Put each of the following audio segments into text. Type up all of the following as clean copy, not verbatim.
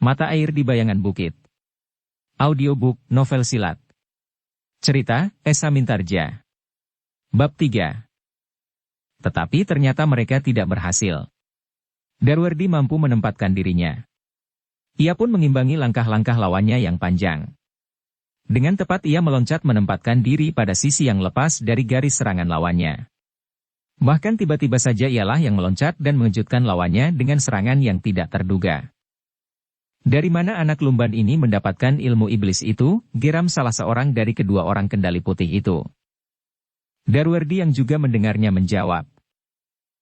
Mata Air di Bayangan Bukit. Audiobook, novel silat. Cerita, Esa Mintarja. Bab 3. Tetapi ternyata mereka tidak berhasil. Darwerdi mampu menempatkan dirinya. Ia pun mengimbangi langkah-langkah lawannya yang panjang. Dengan tepat ia meloncat menempatkan diri pada sisi yang lepas dari garis serangan lawannya. Bahkan tiba-tiba saja ialah yang meloncat dan mengejutkan lawannya dengan serangan yang tidak terduga. Dari mana anak lumban ini mendapatkan ilmu iblis itu? Geram salah seorang dari kedua orang kendali putih itu. Darwerdi yang juga mendengarnya menjawab.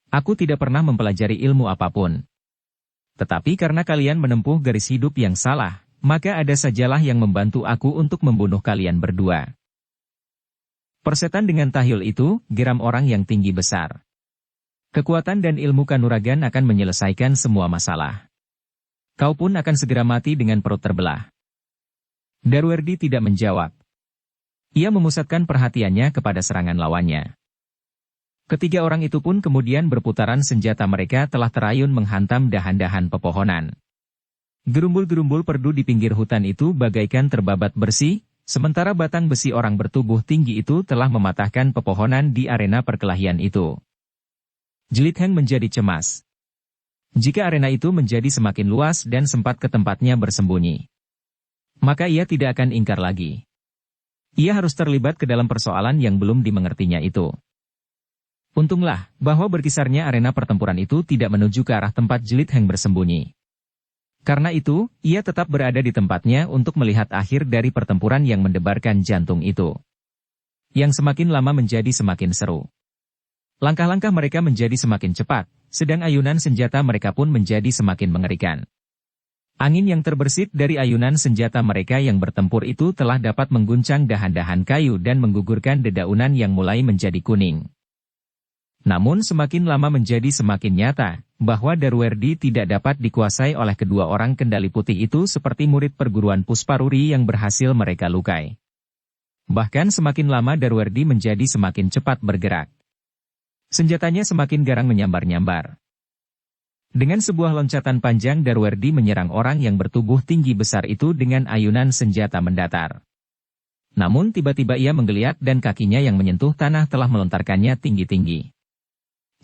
Aku tidak pernah mempelajari ilmu apapun. Tetapi karena kalian menempuh garis hidup yang salah, maka ada sajalah yang membantu aku untuk membunuh kalian berdua. Persetan dengan tahyul itu, geram orang yang tinggi besar. Kekuatan dan ilmu kanuragan akan menyelesaikan semua masalah. Kau pun akan segera mati dengan perut terbelah. Darwerdi tidak menjawab. Ia memusatkan perhatiannya kepada serangan lawannya. Ketiga orang itu pun kemudian berputaran senjata mereka telah terayun menghantam dahan-dahan pepohonan. Gerumbul-gerumbul perdu di pinggir hutan itu bagaikan terbabat bersih, sementara batang besi orang bertubuh tinggi itu telah mematahkan pepohonan di arena perkelahian itu. Jelitheng menjadi cemas. Jika arena itu menjadi semakin luas dan sempat ke tempatnya bersembunyi, maka ia tidak akan ingkar lagi. Ia harus terlibat ke dalam persoalan yang belum dimengertinya itu. Untunglah, bahwa berkisarnya arena pertempuran itu tidak menuju ke arah tempat Jelitheng bersembunyi. Karena itu, ia tetap berada di tempatnya untuk melihat akhir dari pertempuran yang mendebarkan jantung itu. Yang semakin lama menjadi semakin seru. Langkah-langkah mereka menjadi semakin cepat, sedang ayunan senjata mereka pun menjadi semakin mengerikan. Angin yang terbersit dari ayunan senjata mereka yang bertempur itu telah dapat mengguncang dahan-dahan kayu dan menggugurkan dedaunan yang mulai menjadi kuning. Namun semakin lama menjadi semakin nyata, bahwa Darwerdi tidak dapat dikuasai oleh kedua orang kendali putih itu seperti murid perguruan Pusparuri yang berhasil mereka lukai. Bahkan semakin lama Darwerdi menjadi semakin cepat bergerak. Senjatanya semakin garang menyambar-nyambar. Dengan sebuah loncatan panjang Darwerdi menyerang orang yang bertubuh tinggi besar itu dengan ayunan senjata mendatar. Namun tiba-tiba ia menggeliat dan kakinya yang menyentuh tanah telah melontarkannya tinggi-tinggi.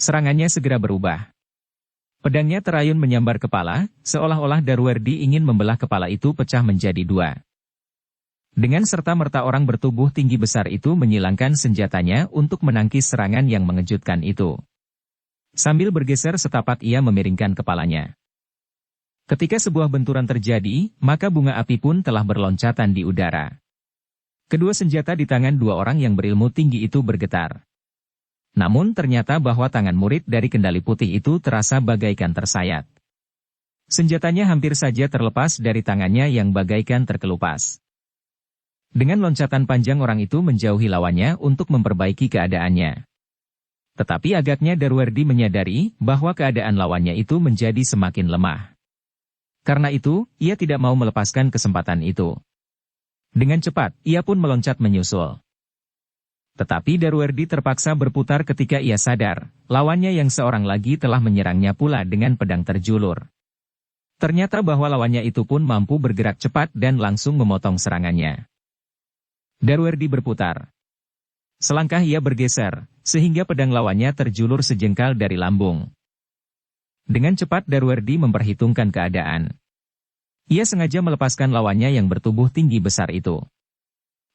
Serangannya segera berubah. Pedangnya terayun menyambar kepala, seolah-olah Darwerdi ingin membelah kepala itu pecah menjadi dua. Dengan serta-merta orang bertubuh tinggi besar itu menyilangkan senjatanya untuk menangkis serangan yang mengejutkan itu. Sambil bergeser setapak ia memiringkan kepalanya. Ketika sebuah benturan terjadi, maka bunga api pun telah berloncatan di udara. Kedua senjata di tangan dua orang yang berilmu tinggi itu bergetar. Namun ternyata bahwa tangan murid dari kendali putih itu terasa bagaikan tersayat. Senjatanya hampir saja terlepas dari tangannya yang bagaikan terkelupas. Dengan loncatan panjang orang itu menjauhi lawannya untuk memperbaiki keadaannya. Tetapi agaknya Darwerdi menyadari bahwa keadaan lawannya itu menjadi semakin lemah. Karena itu, ia tidak mau melepaskan kesempatan itu. Dengan cepat, ia pun meloncat menyusul. Tetapi Darwerdi terpaksa berputar ketika ia sadar, lawannya yang seorang lagi telah menyerangnya pula dengan pedang terjulur. Ternyata bahwa lawannya itu pun mampu bergerak cepat dan langsung memotong serangannya. Darwerdi berputar. Selangkah ia bergeser, sehingga pedang lawannya terjulur sejengkal dari lambung. Dengan cepat Darwerdi memperhitungkan keadaan. Ia sengaja melepaskan lawannya yang bertubuh tinggi besar itu.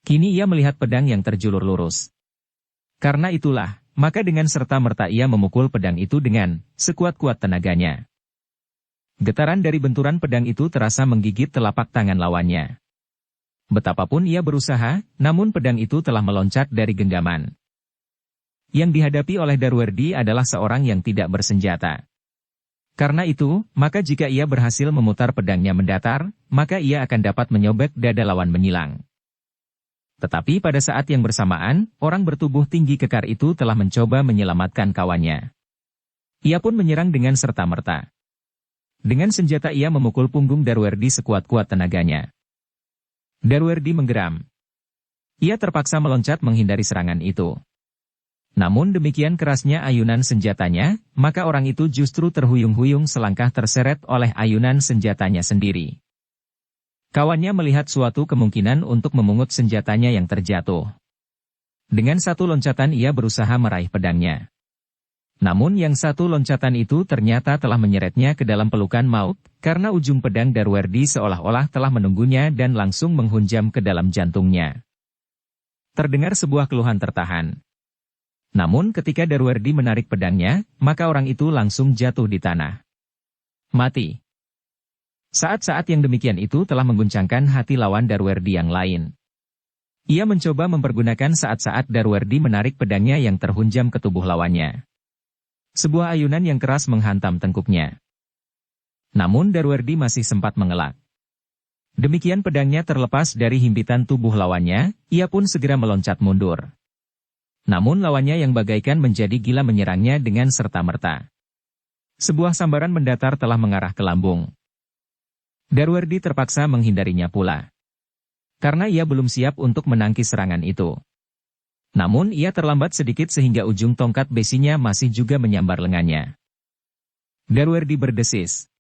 Kini ia melihat pedang yang terjulur lurus. Karena itulah, maka dengan serta-merta ia memukul pedang itu dengan sekuat-kuat tenaganya. Getaran dari benturan pedang itu terasa menggigit telapak tangan lawannya. Betapapun ia berusaha, namun pedang itu telah meloncat dari genggaman. Yang dihadapi oleh Darwerdi adalah seorang yang tidak bersenjata. Karena itu, maka jika ia berhasil memutar pedangnya mendatar, maka ia akan dapat menyobek dada lawan menyilang. Tetapi pada saat yang bersamaan, orang bertubuh tinggi kekar itu telah mencoba menyelamatkan kawannya. Ia pun menyerang dengan serta-merta. Dengan senjata ia memukul punggung Darwerdi sekuat-kuat tenaganya. Darwerdi menggeram. Ia terpaksa meloncat menghindari serangan itu. Namun demikian kerasnya ayunan senjatanya, maka orang itu justru terhuyung-huyung selangkah terseret oleh ayunan senjatanya sendiri. Kawannya melihat suatu kemungkinan untuk memungut senjatanya yang terjatuh. Dengan satu loncatan ia berusaha meraih pedangnya. Namun yang satu loncatan itu ternyata telah menyeretnya ke dalam pelukan maut, karena ujung pedang Darwerdi seolah-olah telah menunggunya dan langsung menghunjam ke dalam jantungnya. Terdengar sebuah keluhan tertahan. Namun ketika Darwerdi menarik pedangnya, maka orang itu langsung jatuh di tanah. Mati. Saat-saat yang demikian itu telah mengguncangkan hati lawan Darwerdi yang lain. Ia mencoba mempergunakan saat-saat Darwerdi menarik pedangnya yang terhunjam ke tubuh lawannya. Sebuah ayunan yang keras menghantam tengkuknya. Namun Darwerdi masih sempat mengelak. Demikian pedangnya terlepas dari himpitan tubuh lawannya, ia pun segera meloncat mundur. Namun lawannya yang bagaikan menjadi gila menyerangnya dengan serta-merta. Sebuah sambaran mendatar telah mengarah ke lambung. Darwerdi terpaksa menghindarinya pula. Karena ia belum siap untuk menangkis serangan itu. Namun ia terlambat sedikit sehingga ujung tongkat besinya masih juga menyambar lengannya. Darwerdi berdesis.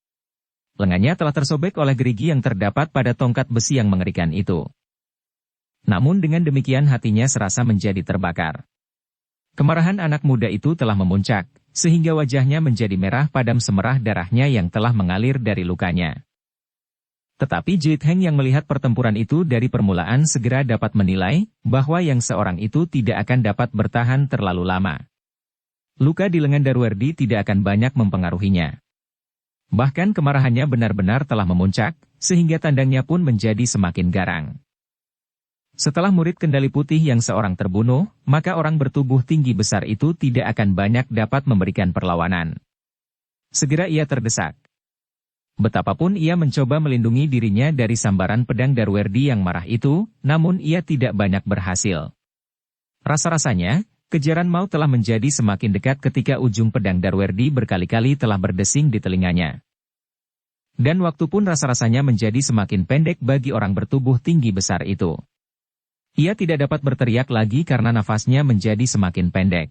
Lengannya telah tersobek oleh gerigi yang terdapat pada tongkat besi yang mengerikan itu. Namun dengan demikian hatinya serasa menjadi terbakar. Kemarahan anak muda itu telah memuncak, sehingga wajahnya menjadi merah padam semerah darahnya yang telah mengalir dari lukanya. Tetapi Jit Heng yang melihat pertempuran itu dari permulaan segera dapat menilai bahwa yang seorang itu tidak akan dapat bertahan terlalu lama. Luka di lengan Darwerdi tidak akan banyak mempengaruhinya. Bahkan kemarahannya benar-benar telah memuncak, sehingga tandangnya pun menjadi semakin garang. Setelah murid kendali putih yang seorang terbunuh, maka orang bertubuh tinggi besar itu tidak akan banyak dapat memberikan perlawanan. Segera ia terdesak. Betapapun ia mencoba melindungi dirinya dari sambaran pedang Darwerdi yang marah itu, namun ia tidak banyak berhasil. Rasa-rasanya, kejaran maut telah menjadi semakin dekat ketika ujung pedang Darwerdi berkali-kali telah berdesing di telinganya. Dan waktu pun rasa-rasanya menjadi semakin pendek bagi orang bertubuh tinggi besar itu. Ia tidak dapat berteriak lagi karena nafasnya menjadi semakin pendek.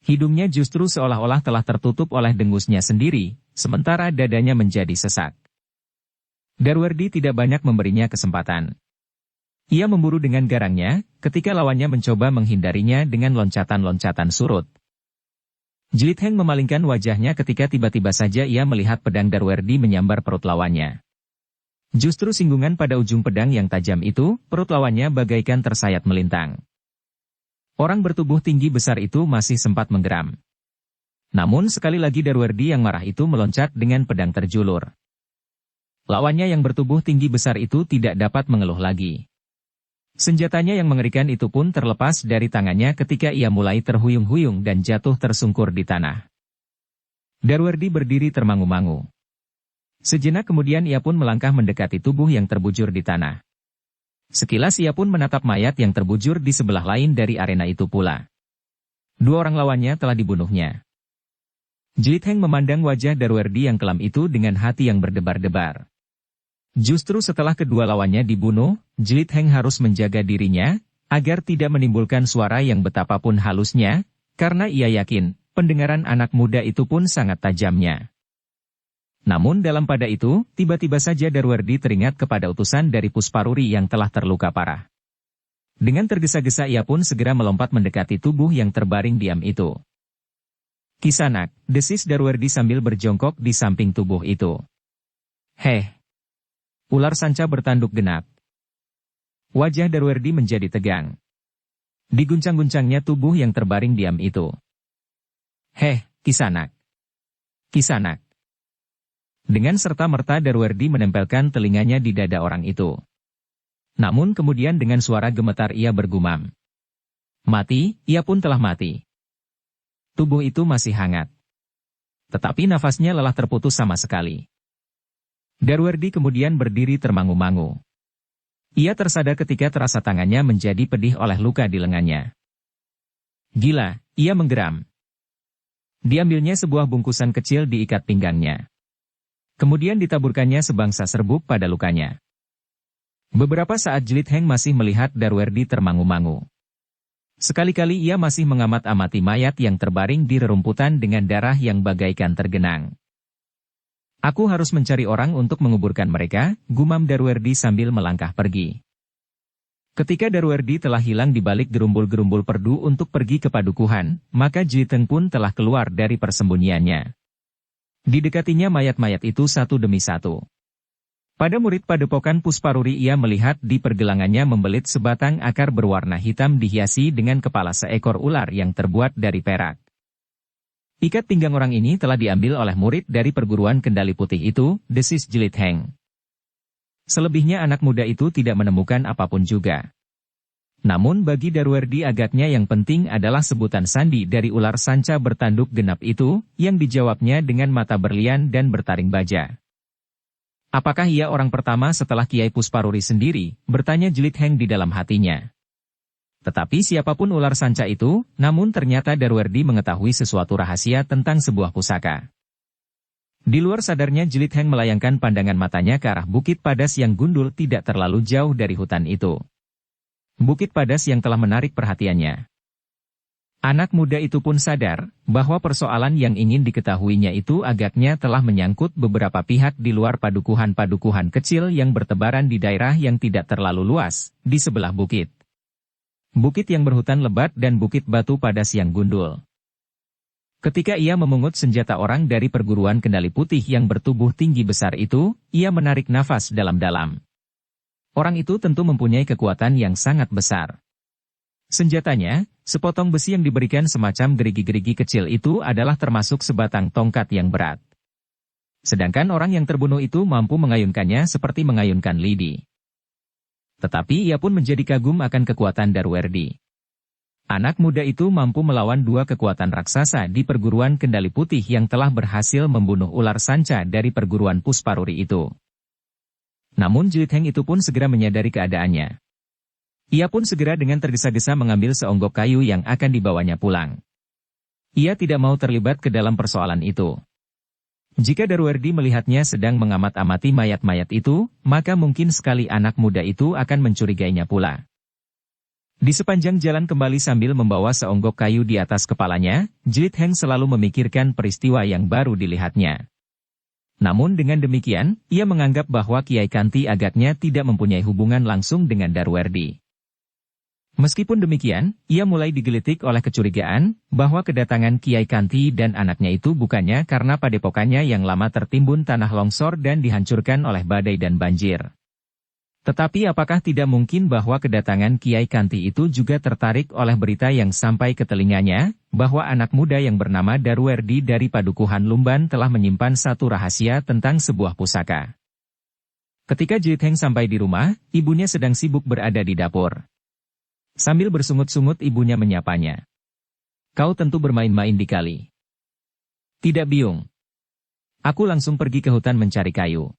Hidungnya justru seolah-olah telah tertutup oleh dengusnya sendiri, sementara dadanya menjadi sesak. Darwerdi tidak banyak memberinya kesempatan. Ia memburu dengan garangnya, ketika lawannya mencoba menghindarinya dengan loncatan-loncatan surut. Jit Heng memalingkan wajahnya ketika tiba-tiba saja ia melihat pedang Darwerdi menyambar perut lawannya. Justru singgungan pada ujung pedang yang tajam itu, perut lawannya bagaikan tersayat melintang. Orang bertubuh tinggi besar itu masih sempat menggeram. Namun sekali lagi Darwerdi yang marah itu meloncat dengan pedang terjulur. Lawannya yang bertubuh tinggi besar itu tidak dapat mengeluh lagi. Senjatanya yang mengerikan itu pun terlepas dari tangannya ketika ia mulai terhuyung-huyung dan jatuh tersungkur di tanah. Darwerdi berdiri termangu-mangu. Sejenak kemudian ia pun melangkah mendekati tubuh yang terbujur di tanah. Sekilas ia pun menatap mayat yang terbujur di sebelah lain dari arena itu pula. Dua orang lawannya telah dibunuhnya. Jit Heng memandang wajah Darwerdi yang kelam itu dengan hati yang berdebar-debar. Justru setelah kedua lawannya dibunuh, Jit Heng harus menjaga dirinya, agar tidak menimbulkan suara yang betapapun halusnya, karena ia yakin, pendengaran anak muda itu pun sangat tajamnya. Namun dalam pada itu, tiba-tiba saja Darwerdi teringat kepada utusan dari Pusparuri yang telah terluka parah. Dengan tergesa-gesa ia pun segera melompat mendekati tubuh yang terbaring diam itu. Kisanak, desis Darwerdi sambil berjongkok di samping tubuh itu. Heh! Ular sanca bertanduk genap. Wajah Darwerdi menjadi tegang. Diguncang-guncangnya tubuh yang terbaring diam itu. Heh, Kisanak! Kisanak! Dengan serta-merta Darwerdi menempelkan telinganya di dada orang itu. Namun kemudian dengan suara gemetar ia bergumam. Mati, ia pun telah mati. Tubuh itu masih hangat. Tetapi nafasnya lelah terputus sama sekali. Darwerdi kemudian berdiri termangu-mangu. Ia tersadar ketika terasa tangannya menjadi pedih oleh luka di lengannya. Gila, ia menggeram. Diambilnya sebuah bungkusan kecil diikat pinggangnya. Kemudian ditaburkannya sebangsa serbuk pada lukanya. Beberapa saat Jit Heng masih melihat Darwerdi termangu-mangu. Sekali-kali ia masih mengamat-amati mayat yang terbaring di rerumputan dengan darah yang bagaikan tergenang. Aku harus mencari orang untuk menguburkan mereka, gumam Darwerdi sambil melangkah pergi. Ketika Darwerdi telah hilang di balik gerumbul-gerumbul perdu untuk pergi ke padukuhan, maka Jiteng pun telah keluar dari persembunyiannya. Didekatinya mayat-mayat itu satu demi satu. Pada murid padepokan Pusparuri ia melihat di pergelangannya membelit sebatang akar berwarna hitam dihiasi dengan kepala seekor ular yang terbuat dari perak. Ikat pinggang orang ini telah diambil oleh murid dari perguruan Kendali Putih itu, desis Jilitheng. Selebihnya anak muda itu tidak menemukan apapun juga. Namun bagi Darwerdi agaknya yang penting adalah sebutan sandi dari ular sanca bertanduk genap itu, yang dijawabnya dengan mata berlian dan bertaring baja. Apakah ia orang pertama setelah Kiai Pusparuri sendiri, bertanya Jilitheng di dalam hatinya. Tetapi siapapun ular sanca itu, namun ternyata Darwerdi mengetahui sesuatu rahasia tentang sebuah pusaka. Di luar sadarnya Jilitheng melayangkan pandangan matanya ke arah Bukit Padas yang gundul tidak terlalu jauh dari hutan itu. Bukit Padas yang telah menarik perhatiannya. Anak muda itu pun sadar, bahwa persoalan yang ingin diketahuinya itu agaknya telah menyangkut beberapa pihak di luar padukuhan-padukuhan kecil yang bertebaran di daerah yang tidak terlalu luas, di sebelah bukit. Bukit yang berhutan lebat dan bukit batu padas yang gundul. Ketika ia memungut senjata orang dari perguruan Kendali Putih yang bertubuh tinggi besar itu, ia menarik nafas dalam-dalam. Orang itu tentu mempunyai kekuatan yang sangat besar. Senjatanya, sepotong besi yang diberikan semacam gerigi-gerigi kecil itu adalah termasuk sebatang tongkat yang berat. Sedangkan orang yang terbunuh itu mampu mengayunkannya seperti mengayunkan lidi. Tetapi ia pun menjadi kagum akan kekuatan Darwerdi. Anak muda itu mampu melawan dua kekuatan raksasa di perguruan Kendali Putih yang telah berhasil membunuh ular sanca dari perguruan Pusparuri itu. Namun Jilitheng itu pun segera menyadari keadaannya. Ia pun segera dengan tergesa-gesa mengambil seonggok kayu yang akan dibawanya pulang. Ia tidak mau terlibat ke dalam persoalan itu. Jika Darwerdi melihatnya sedang mengamat-amati mayat-mayat itu, maka mungkin sekali anak muda itu akan mencurigainya pula. Di sepanjang jalan kembali sambil membawa seonggok kayu di atas kepalanya, Jilitheng selalu memikirkan peristiwa yang baru dilihatnya. Namun dengan demikian, ia menganggap bahwa Kiai Kanti agaknya tidak mempunyai hubungan langsung dengan Darwerdi. Meskipun demikian, ia mulai digelitik oleh kecurigaan, bahwa kedatangan Kiai Kanti dan anaknya itu bukannya karena padepokannya yang lama tertimbun tanah longsor dan dihancurkan oleh badai dan banjir. Tetapi apakah tidak mungkin bahwa kedatangan Kiai Kanti itu juga tertarik oleh berita yang sampai ke telinganya, bahwa anak muda yang bernama Darwerdi dari Padukuhan Lumban telah menyimpan satu rahasia tentang sebuah pusaka. Ketika Jilitheng sampai di rumah, ibunya sedang sibuk berada di dapur. Sambil bersungut-sungut ibunya menyapanya. Kau tentu bermain-main di kali. Tidak biung. Aku langsung pergi ke hutan mencari kayu.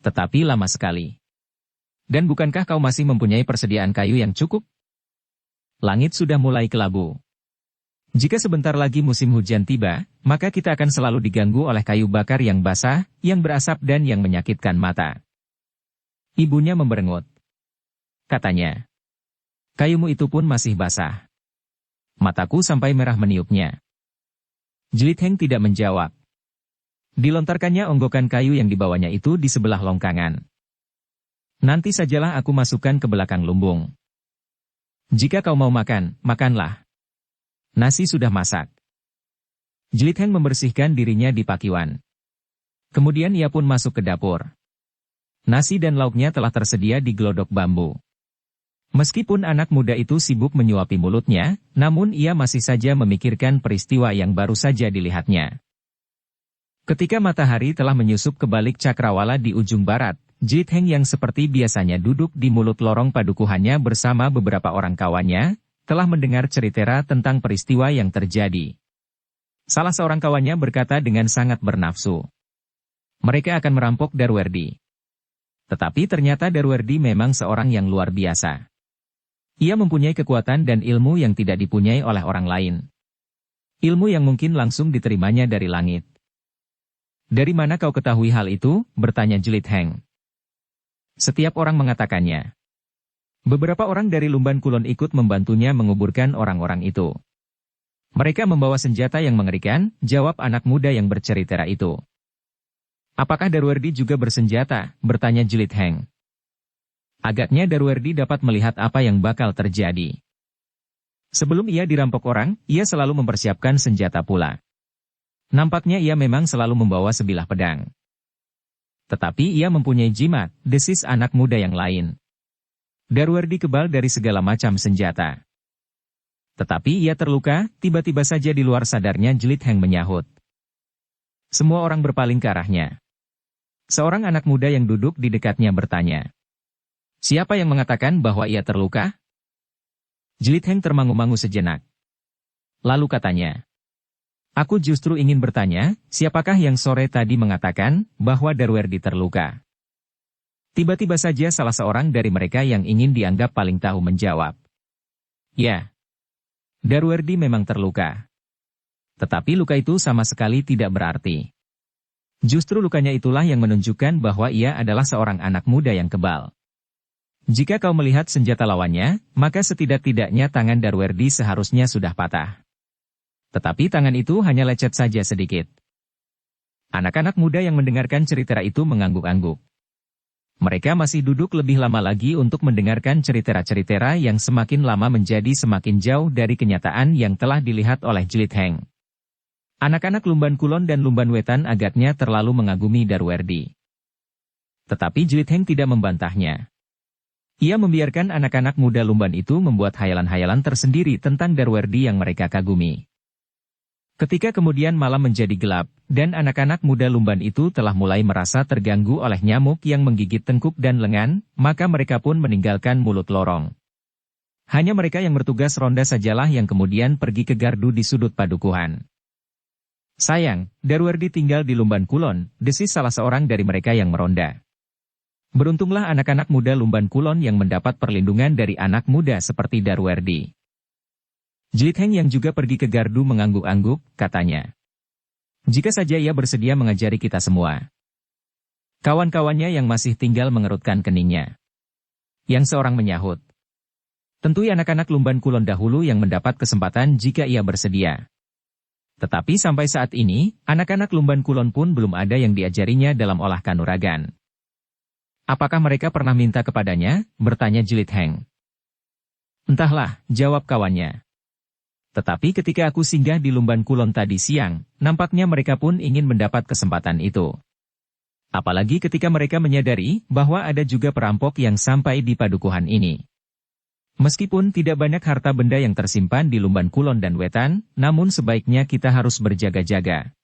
Tetapi lama sekali. Dan bukankah kau masih mempunyai persediaan kayu yang cukup? Langit sudah mulai kelabu. Jika sebentar lagi musim hujan tiba, maka kita akan selalu diganggu oleh kayu bakar yang basah, yang berasap dan yang menyakitkan mata. Ibunya memberengut. Katanya. Kayumu itu pun masih basah. Mataku sampai merah meniupnya. Jilitheng tidak menjawab. Dilontarkannya onggokan kayu yang dibawanya itu di sebelah longkangan. Nanti sajalah aku masukkan ke belakang lumbung. Jika kau mau makan, makanlah. Nasi sudah masak. Jilitheng membersihkan dirinya di pakiwan. Kemudian ia pun masuk ke dapur. Nasi dan lauknya telah tersedia di gelodok bambu. Meskipun anak muda itu sibuk menyuapi mulutnya, namun ia masih saja memikirkan peristiwa yang baru saja dilihatnya. Ketika matahari telah menyusup ke balik cakrawala di ujung barat, Jilitheng yang seperti biasanya duduk di mulut lorong padukuhannya bersama beberapa orang kawannya, telah mendengar cerita tentang peristiwa yang terjadi. Salah seorang kawannya berkata dengan sangat bernafsu. Mereka akan merampok Darwerdi. Tetapi ternyata Darwerdi memang seorang yang luar biasa. Ia mempunyai kekuatan dan ilmu yang tidak dipunyai oleh orang lain. Ilmu yang mungkin langsung diterimanya dari langit. Dari mana kau ketahui hal itu? Bertanya Jilitheng. Setiap orang mengatakannya. Beberapa orang dari Lumban Kulon ikut membantunya menguburkan orang-orang itu. Mereka membawa senjata yang mengerikan, jawab anak muda yang bercerita itu. Apakah Darwerdi juga bersenjata? Bertanya Jelit Heng. Agaknya Darwerdi dapat melihat apa yang bakal terjadi. Sebelum ia dirampok orang, ia selalu mempersiapkan senjata pula. Nampaknya ia memang selalu membawa sebilah pedang. Tetapi ia mempunyai jimat, desis anak muda yang lain. Darwerdi kebal dari segala macam senjata. Tetapi ia terluka, tiba-tiba saja di luar sadarnya Jelit Heng menyahut. Semua orang berpaling ke arahnya. Seorang anak muda yang duduk di dekatnya bertanya. Siapa yang mengatakan bahwa ia terluka? Jelit Heng termangu-mangu sejenak. Lalu katanya. Aku justru ingin bertanya, siapakah yang sore tadi mengatakan bahwa Darwerdi terluka? Tiba-tiba saja salah seorang dari mereka yang ingin dianggap paling tahu menjawab. Ya, Darwerdi memang terluka. Tetapi luka itu sama sekali tidak berarti. Justru lukanya itulah yang menunjukkan bahwa ia adalah seorang anak muda yang kebal. Jika kau melihat senjata lawannya, maka setidak-tidaknya tangan Darwerdi seharusnya sudah patah. Tetapi tangan itu hanya lecet saja sedikit. Anak-anak muda yang mendengarkan cerita itu mengangguk-angguk. Mereka masih duduk lebih lama lagi untuk mendengarkan cerita-cerita yang semakin lama menjadi semakin jauh dari kenyataan yang telah dilihat oleh Jelit Heng. Anak-anak Lumban Kulon dan Lumban Wetan agaknya terlalu mengagumi Darwerdi. Tetapi Jelit Heng tidak membantahnya. Ia membiarkan anak-anak muda Lumban itu membuat hayalan-hayalan tersendiri tentang Darwerdi yang mereka kagumi. Ketika kemudian malam menjadi gelap, dan anak-anak muda Lumban itu telah mulai merasa terganggu oleh nyamuk yang menggigit tengkuk dan lengan, maka mereka pun meninggalkan mulut lorong. Hanya mereka yang bertugas ronda sajalah yang kemudian pergi ke gardu di sudut padukuhan. Sayang, Darwerdi tinggal di Lumban Kulon, desis salah seorang dari mereka yang meronda. Beruntunglah anak-anak muda Lumban Kulon yang mendapat perlindungan dari anak muda seperti Darwerdi. Jelit Heng yang juga pergi ke gardu mengangguk-angguk, katanya. Jika saja ia bersedia mengajari kita semua. Kawan-kawannya yang masih tinggal mengerutkan keningnya. Yang seorang menyahut. Tentu anak-anak Lumban Kulon dahulu yang mendapat kesempatan jika ia bersedia. Tetapi sampai saat ini, anak-anak Lumban Kulon pun belum ada yang diajarinya dalam olah kanuragan. Apakah mereka pernah minta kepadanya? Bertanya Jelit Heng. Entahlah, jawab kawannya. Tetapi ketika aku singgah di Lumban Kulon tadi siang, nampaknya mereka pun ingin mendapat kesempatan itu. Apalagi ketika mereka menyadari bahwa ada juga perampok yang sampai di padukuhan ini. Meskipun tidak banyak harta benda yang tersimpan di Lumban Kulon dan Wetan, namun sebaiknya kita harus berjaga-jaga.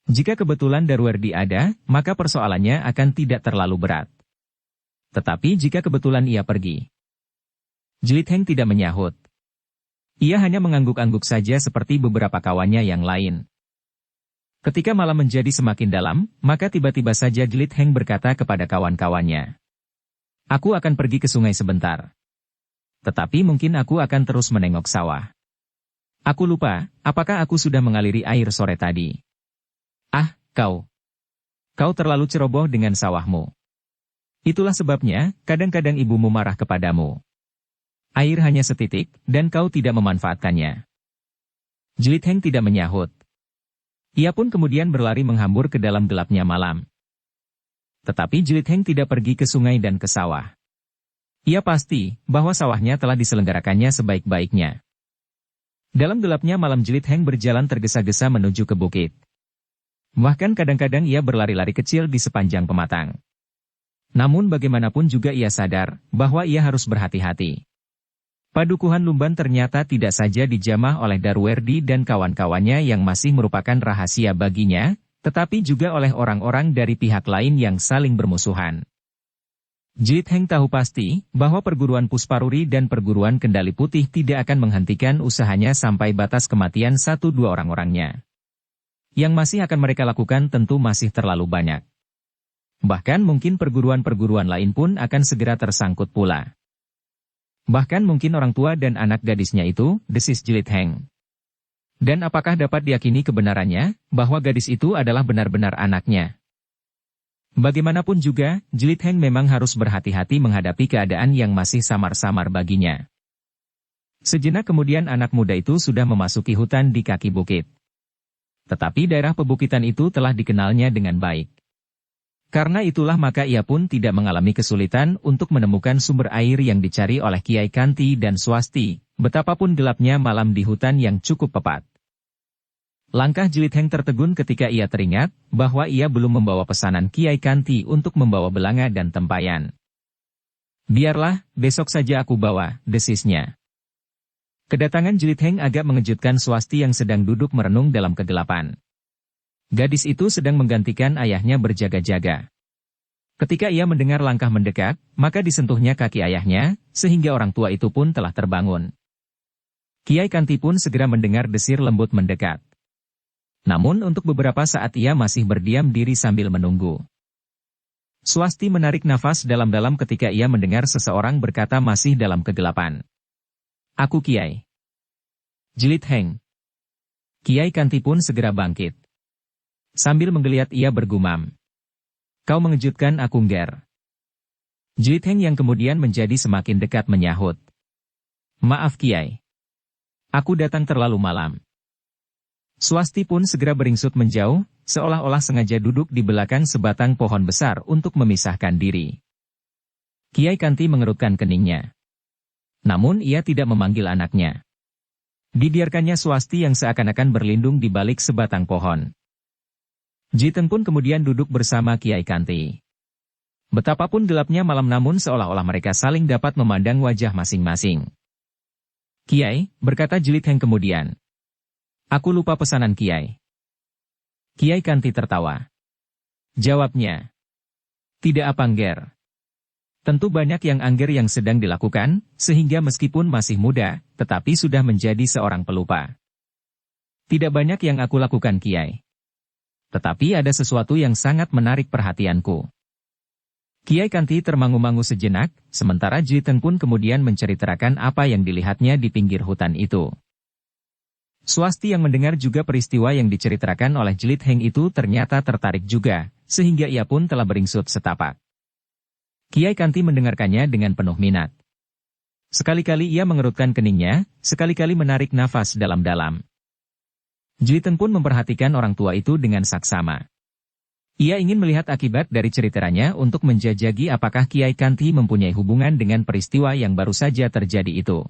Jika kebetulan Darwerdi ada, maka persoalannya akan tidak terlalu berat. Tetapi jika kebetulan ia pergi. Jelit Heng tidak menyahut. Ia hanya mengangguk-angguk saja seperti beberapa kawannya yang lain. Ketika malam menjadi semakin dalam, maka tiba-tiba saja Jelit Heng berkata kepada kawan-kawannya. Aku akan pergi ke sungai sebentar. Tetapi mungkin aku akan terus menengok sawah. Aku lupa, apakah aku sudah mengaliri air sore tadi? Ah, kau. Kau terlalu ceroboh dengan sawahmu. Itulah sebabnya, kadang-kadang ibumu marah kepadamu. Air hanya setitik, dan kau tidak memanfaatkannya. Jelit Heng tidak menyahut. Ia pun kemudian berlari menghambur ke dalam gelapnya malam. Tetapi Jelit Heng tidak pergi ke sungai dan ke sawah. Ia pasti bahwa sawahnya telah diselenggarakannya sebaik-baiknya. Dalam gelapnya malam Jelit Heng berjalan tergesa-gesa menuju ke bukit. Bahkan kadang-kadang ia berlari-lari kecil di sepanjang pematang. Namun bagaimanapun juga ia sadar bahwa ia harus berhati-hati. Padukuhan Lumban ternyata tidak saja dijamah oleh Darwerdi dan kawan-kawannya yang masih merupakan rahasia baginya, tetapi juga oleh orang-orang dari pihak lain yang saling bermusuhan. Jelit Heng tahu pasti bahwa perguruan Pusparuri dan perguruan Kendali Putih tidak akan menghentikan usahanya sampai batas kematian 1-2 orang-orangnya. Yang masih akan mereka lakukan tentu masih terlalu banyak. Bahkan mungkin perguruan-perguruan lain pun akan segera tersangkut pula. Bahkan mungkin orang tua dan anak gadisnya itu, desis Jelit Heng. Dan apakah dapat diyakini kebenarannya, bahwa gadis itu adalah benar-benar anaknya? Bagaimanapun juga, Jelit Heng memang harus berhati-hati menghadapi keadaan yang masih samar-samar baginya. Sejenak kemudian anak muda itu sudah memasuki hutan di kaki bukit. Tetapi daerah pebukitan itu telah dikenalnya dengan baik. Karena itulah maka ia pun tidak mengalami kesulitan untuk menemukan sumber air yang dicari oleh Kiai Kanti dan Swasti, betapapun gelapnya malam di hutan yang cukup pepat. Langkah Jelit Heng tertegun ketika ia teringat bahwa ia belum membawa pesanan Kiai Kanti untuk membawa belanga dan tempayan. Biarlah, besok saja aku bawa, desisnya. Kedatangan Jelit Heng agak mengejutkan Swasti yang sedang duduk merenung dalam kegelapan. Gadis itu sedang menggantikan ayahnya berjaga-jaga. Ketika ia mendengar langkah mendekat, maka disentuhnya kaki ayahnya, sehingga orang tua itu pun telah terbangun. Kiai Kanti pun segera mendengar desir lembut mendekat. Namun untuk beberapa saat ia masih berdiam diri sambil menunggu. Swasti menarik nafas dalam-dalam ketika ia mendengar seseorang berkata masih dalam kegelapan. Aku Kiai. Jelit Heng. Kiai Kanti pun segera bangkit. Sambil menggeliat ia bergumam. Kau mengejutkan aku Nger. Jelit Heng yang kemudian menjadi semakin dekat menyahut. Maaf Kiai. Aku datang terlalu malam. Swasti pun segera beringsut menjauh, seolah-olah sengaja duduk di belakang sebatang pohon besar untuk memisahkan diri. Kiai Kanti mengerutkan keningnya. Namun ia tidak memanggil anaknya. Dibiarkannya Swasti yang seakan-akan berlindung di balik sebatang pohon. Jiteng pun kemudian duduk bersama Kiai Kanti. Betapapun gelapnya malam namun seolah-olah mereka saling dapat memandang wajah masing-masing. Kiai, berkata Jelit Heng kemudian. Aku lupa pesanan Kiai. Kiai Kanti tertawa. Jawabnya. Tidak apa Nger. Tentu banyak yang angger yang sedang dilakukan, sehingga meskipun masih muda, tetapi sudah menjadi seorang pelupa. Tidak banyak yang aku lakukan Kiai. Tetapi ada sesuatu yang sangat menarik perhatianku. Kiai Kanti termangu-mangu sejenak, sementara Jiteng pun kemudian menceritakan apa yang dilihatnya di pinggir hutan itu. Swasti yang mendengar juga peristiwa yang diceritakan oleh Jelit Heng itu ternyata tertarik juga, sehingga ia pun telah beringsut setapak. Kiai Kanti mendengarkannya dengan penuh minat. Sekali-kali ia mengerutkan keningnya, sekali-kali menarik nafas dalam-dalam. Jiteng pun memperhatikan orang tua itu dengan saksama. Ia ingin melihat akibat dari ceritanya untuk menjajaki apakah Kiai Kanti mempunyai hubungan dengan peristiwa yang baru saja terjadi itu.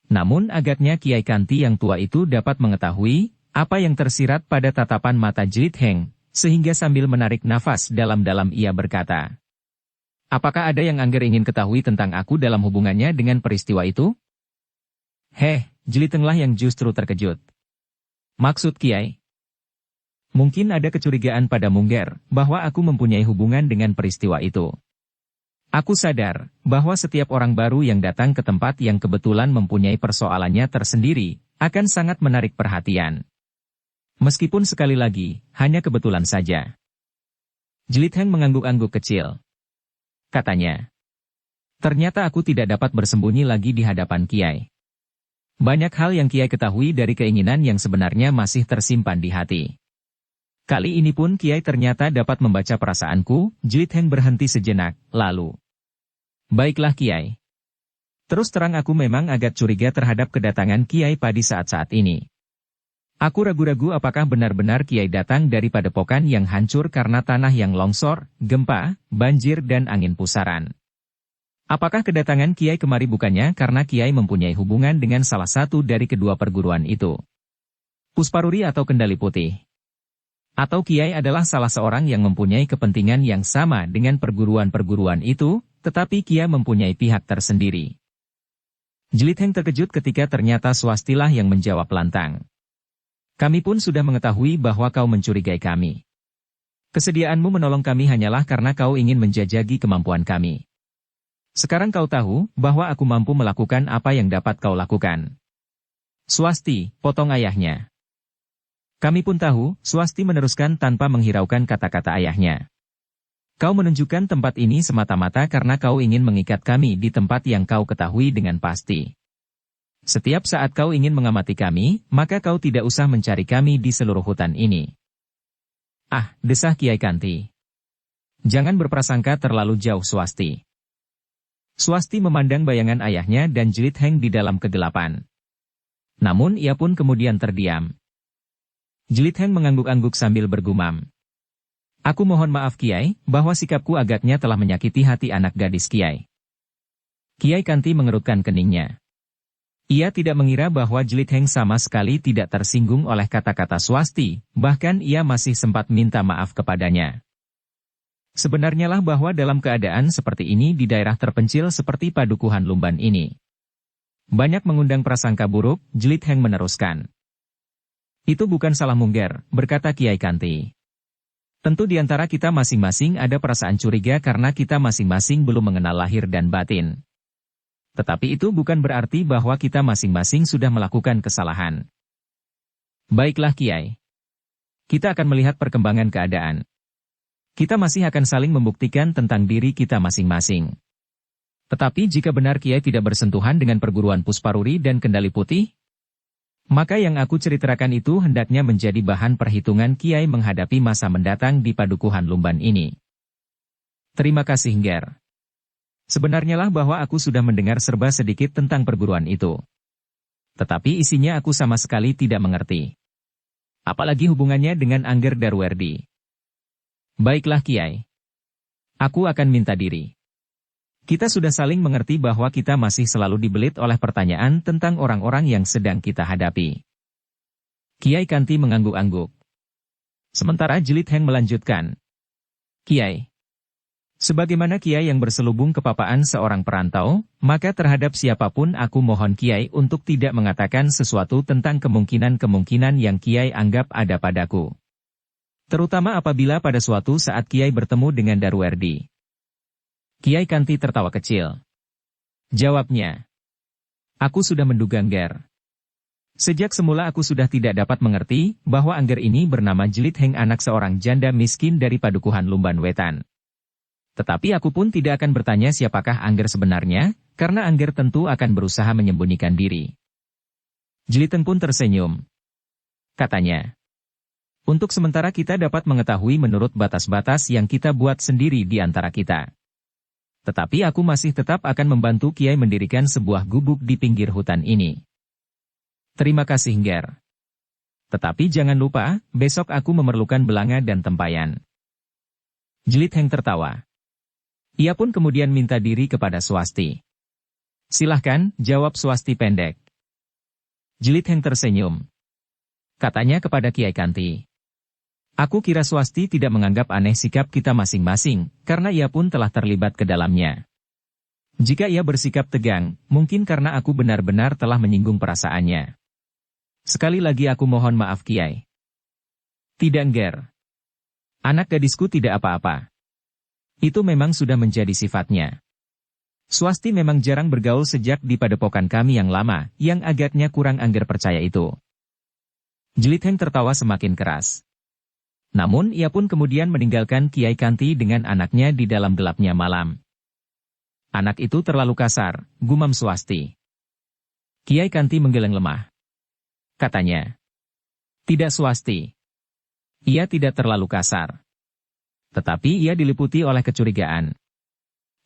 Namun agaknya Kiai Kanti yang tua itu dapat mengetahui apa yang tersirat pada tatapan mata Jelit Heng, sehingga sambil menarik nafas dalam-dalam ia berkata, apakah ada yang angger ingin ketahui tentang aku dalam hubungannya dengan peristiwa itu? Jelitenglah yang justru terkejut. Maksud Kiai? Mungkin ada kecurigaan pada Mungger, bahwa aku mempunyai hubungan dengan peristiwa itu. Aku sadar, bahwa setiap orang baru yang datang ke tempat yang kebetulan mempunyai persoalannya tersendiri, akan sangat menarik perhatian. Meskipun sekali lagi, hanya kebetulan saja. Jelit Heng mengangguk-angguk kecil. Katanya, ternyata aku tidak dapat bersembunyi lagi di hadapan Kiai. Banyak hal yang Kiai ketahui dari keinginan yang sebenarnya masih tersimpan di hati. Kali ini pun Kiai ternyata dapat membaca perasaanku. Jelit Heng berhenti sejenak, lalu. Baiklah Kiai. Terus terang aku memang agak curiga terhadap kedatangan Kiai Padi saat-saat ini. Aku ragu-ragu apakah benar-benar Kiai datang dari padepokan yang hancur karena tanah yang longsor, gempa, banjir dan angin pusaran. Apakah kedatangan Kiai kemari bukannya karena Kiai mempunyai hubungan dengan salah satu dari kedua perguruan itu? Pusparuri atau Kendali Putih? Atau Kiai adalah salah seorang yang mempunyai kepentingan yang sama dengan perguruan-perguruan itu, tetapi Kiai mempunyai pihak tersendiri? Jelit Heng terkejut ketika ternyata Swastilah yang menjawab lantang. Kami pun sudah mengetahui bahwa kau mencurigai kami. Kesediaanmu menolong kami hanyalah karena kau ingin menjajaki kemampuan kami. Sekarang kau tahu bahwa aku mampu melakukan apa yang dapat kau lakukan. Swasti, potong ayahnya. Kami pun tahu, Swasti meneruskan tanpa menghiraukan kata-kata ayahnya. Kau menunjukkan tempat ini semata-mata karena kau ingin mengikat kami di tempat yang kau ketahui dengan pasti. Setiap saat kau ingin mengamati kami, maka kau tidak usah mencari kami di seluruh hutan ini. Ah, desah Kiai Kanti. Jangan berprasangka terlalu jauh Swasti. Swasti memandang bayangan ayahnya dan Jelit Heng di dalam kegelapan. Namun ia pun kemudian terdiam. Jelit Heng mengangguk-angguk sambil bergumam. Aku mohon maaf Kiai, bahwa sikapku agaknya telah menyakiti hati anak gadis Kiai. Kiai Kanti mengerutkan keningnya. Ia tidak mengira bahwa Jelit Heng sama sekali tidak tersinggung oleh kata-kata Swasti, bahkan ia masih sempat minta maaf kepadanya. Sebenarnya lah bahwa dalam keadaan seperti ini di daerah terpencil seperti Padukuhan Lumban ini, banyak mengundang prasangka buruk, Jelit Heng meneruskan. Itu bukan salah Mungger, berkata Kiai Kanti. Tentu di antara kita masing-masing ada perasaan curiga karena kita masing-masing belum mengenal lahir dan batin. Tetapi itu bukan berarti bahwa kita masing-masing sudah melakukan kesalahan. Baiklah Kiai. Kita akan melihat perkembangan keadaan. Kita masih akan saling membuktikan tentang diri kita masing-masing. Tetapi jika benar Kiai tidak bersentuhan dengan perguruan Pusparuri dan Kendali Putih, maka yang aku ceritakan itu hendaknya menjadi bahan perhitungan Kiai menghadapi masa mendatang di Padukuhan Lumban ini. Terima kasih Ngger. Sebenarnya lah bahwa aku sudah mendengar serba sedikit tentang perguruan itu. Tetapi isinya aku sama sekali tidak mengerti. Apalagi hubungannya dengan Angger Darwerdi. Baiklah Kiai. Aku akan minta diri. Kita sudah saling mengerti bahwa kita masih selalu dibelit oleh pertanyaan tentang orang-orang yang sedang kita hadapi. Kiai Kanti mengangguk-angguk. Sementara Jelit Heng melanjutkan. Kiai. Sebagaimana Kiai yang berselubung kepapaan seorang perantau, maka terhadap siapapun aku mohon Kiai untuk tidak mengatakan sesuatu tentang kemungkinan-kemungkinan yang Kiai anggap ada padaku. Terutama apabila pada suatu saat Kiai bertemu dengan Darwerdi. Kiai Kanti tertawa kecil. Jawabnya. Aku sudah menduga Ngger. Sejak semula aku sudah tidak dapat mengerti bahwa Angger ini bernama Jelit Heng anak seorang janda miskin dari Padukuhan Lumban Wetan. Tetapi aku pun tidak akan bertanya siapakah Angger sebenarnya, karena Angger tentu akan berusaha menyembunyikan diri. Jelit Heng pun tersenyum. Katanya. Untuk sementara kita dapat mengetahui menurut batas-batas yang kita buat sendiri di antara kita. Tetapi aku masih tetap akan membantu Kiai mendirikan sebuah gubuk di pinggir hutan ini. Terima kasih Ngger. Tetapi jangan lupa, besok aku memerlukan belanga dan tempayan. Jelit Heng tertawa. Ia pun kemudian minta diri kepada Swasti. Silahkan, jawab Swasti pendek. Jelit Heng tersenyum. Katanya kepada Kiai Kanti. Aku kira Swasti tidak menganggap aneh sikap kita masing-masing, karena ia pun telah terlibat ke dalamnya. Jika ia bersikap tegang, mungkin karena aku benar-benar telah menyinggung perasaannya. Sekali lagi aku mohon maaf Kiai. Tidak Ngger. Anak gadisku tidak apa-apa. Itu memang sudah menjadi sifatnya. Swasti memang jarang bergaul sejak di padepokan kami yang lama, yang agaknya kurang Angger percaya itu. Jelit Heng tertawa semakin keras. Namun ia pun kemudian meninggalkan Kiai Kanti dengan anaknya di dalam gelapnya malam. Anak itu terlalu kasar, gumam Swasti. Kiai Kanti menggeleng lemah. Katanya. Tidak Swasti. Ia tidak terlalu kasar. Tetapi ia diliputi oleh kecurigaan.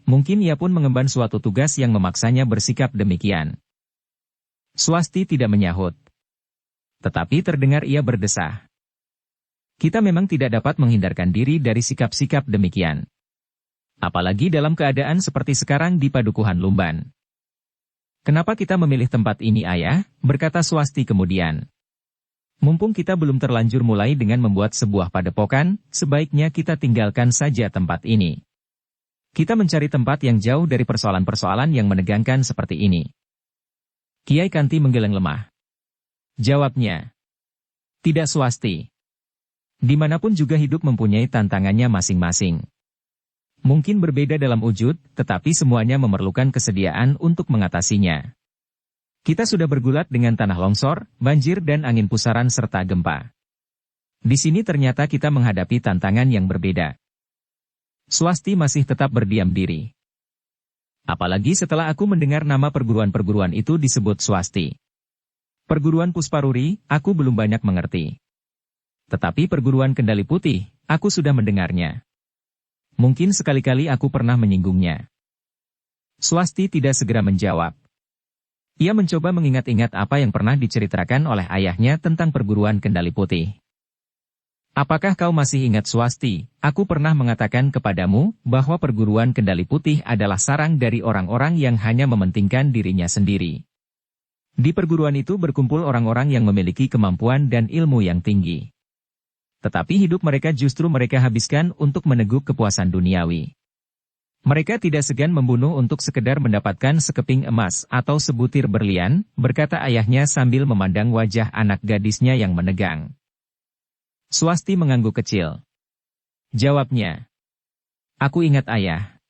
Mungkin ia pun mengemban suatu tugas yang memaksanya bersikap demikian. Swasti tidak menyahut. Tetapi terdengar ia berdesah. Kita memang tidak dapat menghindarkan diri dari sikap-sikap demikian. Apalagi dalam keadaan seperti sekarang di Padukuhan Lumban. Kenapa kita memilih tempat ini Ayah? Berkata Swasti kemudian. Mumpung kita belum terlanjur mulai dengan membuat sebuah padepokan, sebaiknya kita tinggalkan saja tempat ini. Kita mencari tempat yang jauh dari persoalan-persoalan yang menegangkan seperti ini. Kiai Kanti menggeleng lemah. Jawabnya. Tidak Swasti. Dimanapun juga hidup mempunyai tantangannya masing-masing. Mungkin berbeda dalam wujud, tetapi semuanya memerlukan kesediaan untuk mengatasinya. Kita sudah bergulat dengan tanah longsor, banjir dan angin pusaran serta gempa. Di sini ternyata kita menghadapi tantangan yang berbeda. Swasti masih tetap berdiam diri. Apalagi setelah aku mendengar nama perguruan-perguruan itu disebut Swasti. Perguruan Pusparuri, aku belum banyak mengerti. Tetapi perguruan Kendali Putih, aku sudah mendengarnya. Mungkin sekali-kali aku pernah menyinggungnya. Swasti tidak segera menjawab. Ia mencoba mengingat-ingat apa yang pernah diceritakan oleh ayahnya tentang perguruan Kendali Putih. Apakah kau masih ingat Swasti? Aku pernah mengatakan kepadamu bahwa perguruan Kendali Putih adalah sarang dari orang-orang yang hanya mementingkan dirinya sendiri. Di perguruan itu berkumpul orang-orang yang memiliki kemampuan dan ilmu yang tinggi. Tetapi hidup mereka justru mereka habiskan untuk meneguk kepuasan duniawi. Mereka tidak segan membunuh untuk sekedar mendapatkan sekeping emas atau sebutir berlian, berkata ayahnya sambil memandang wajah anak gadisnya yang menegang. Swasti mengangguk kecil. Jawabnya. Aku ingat ayah.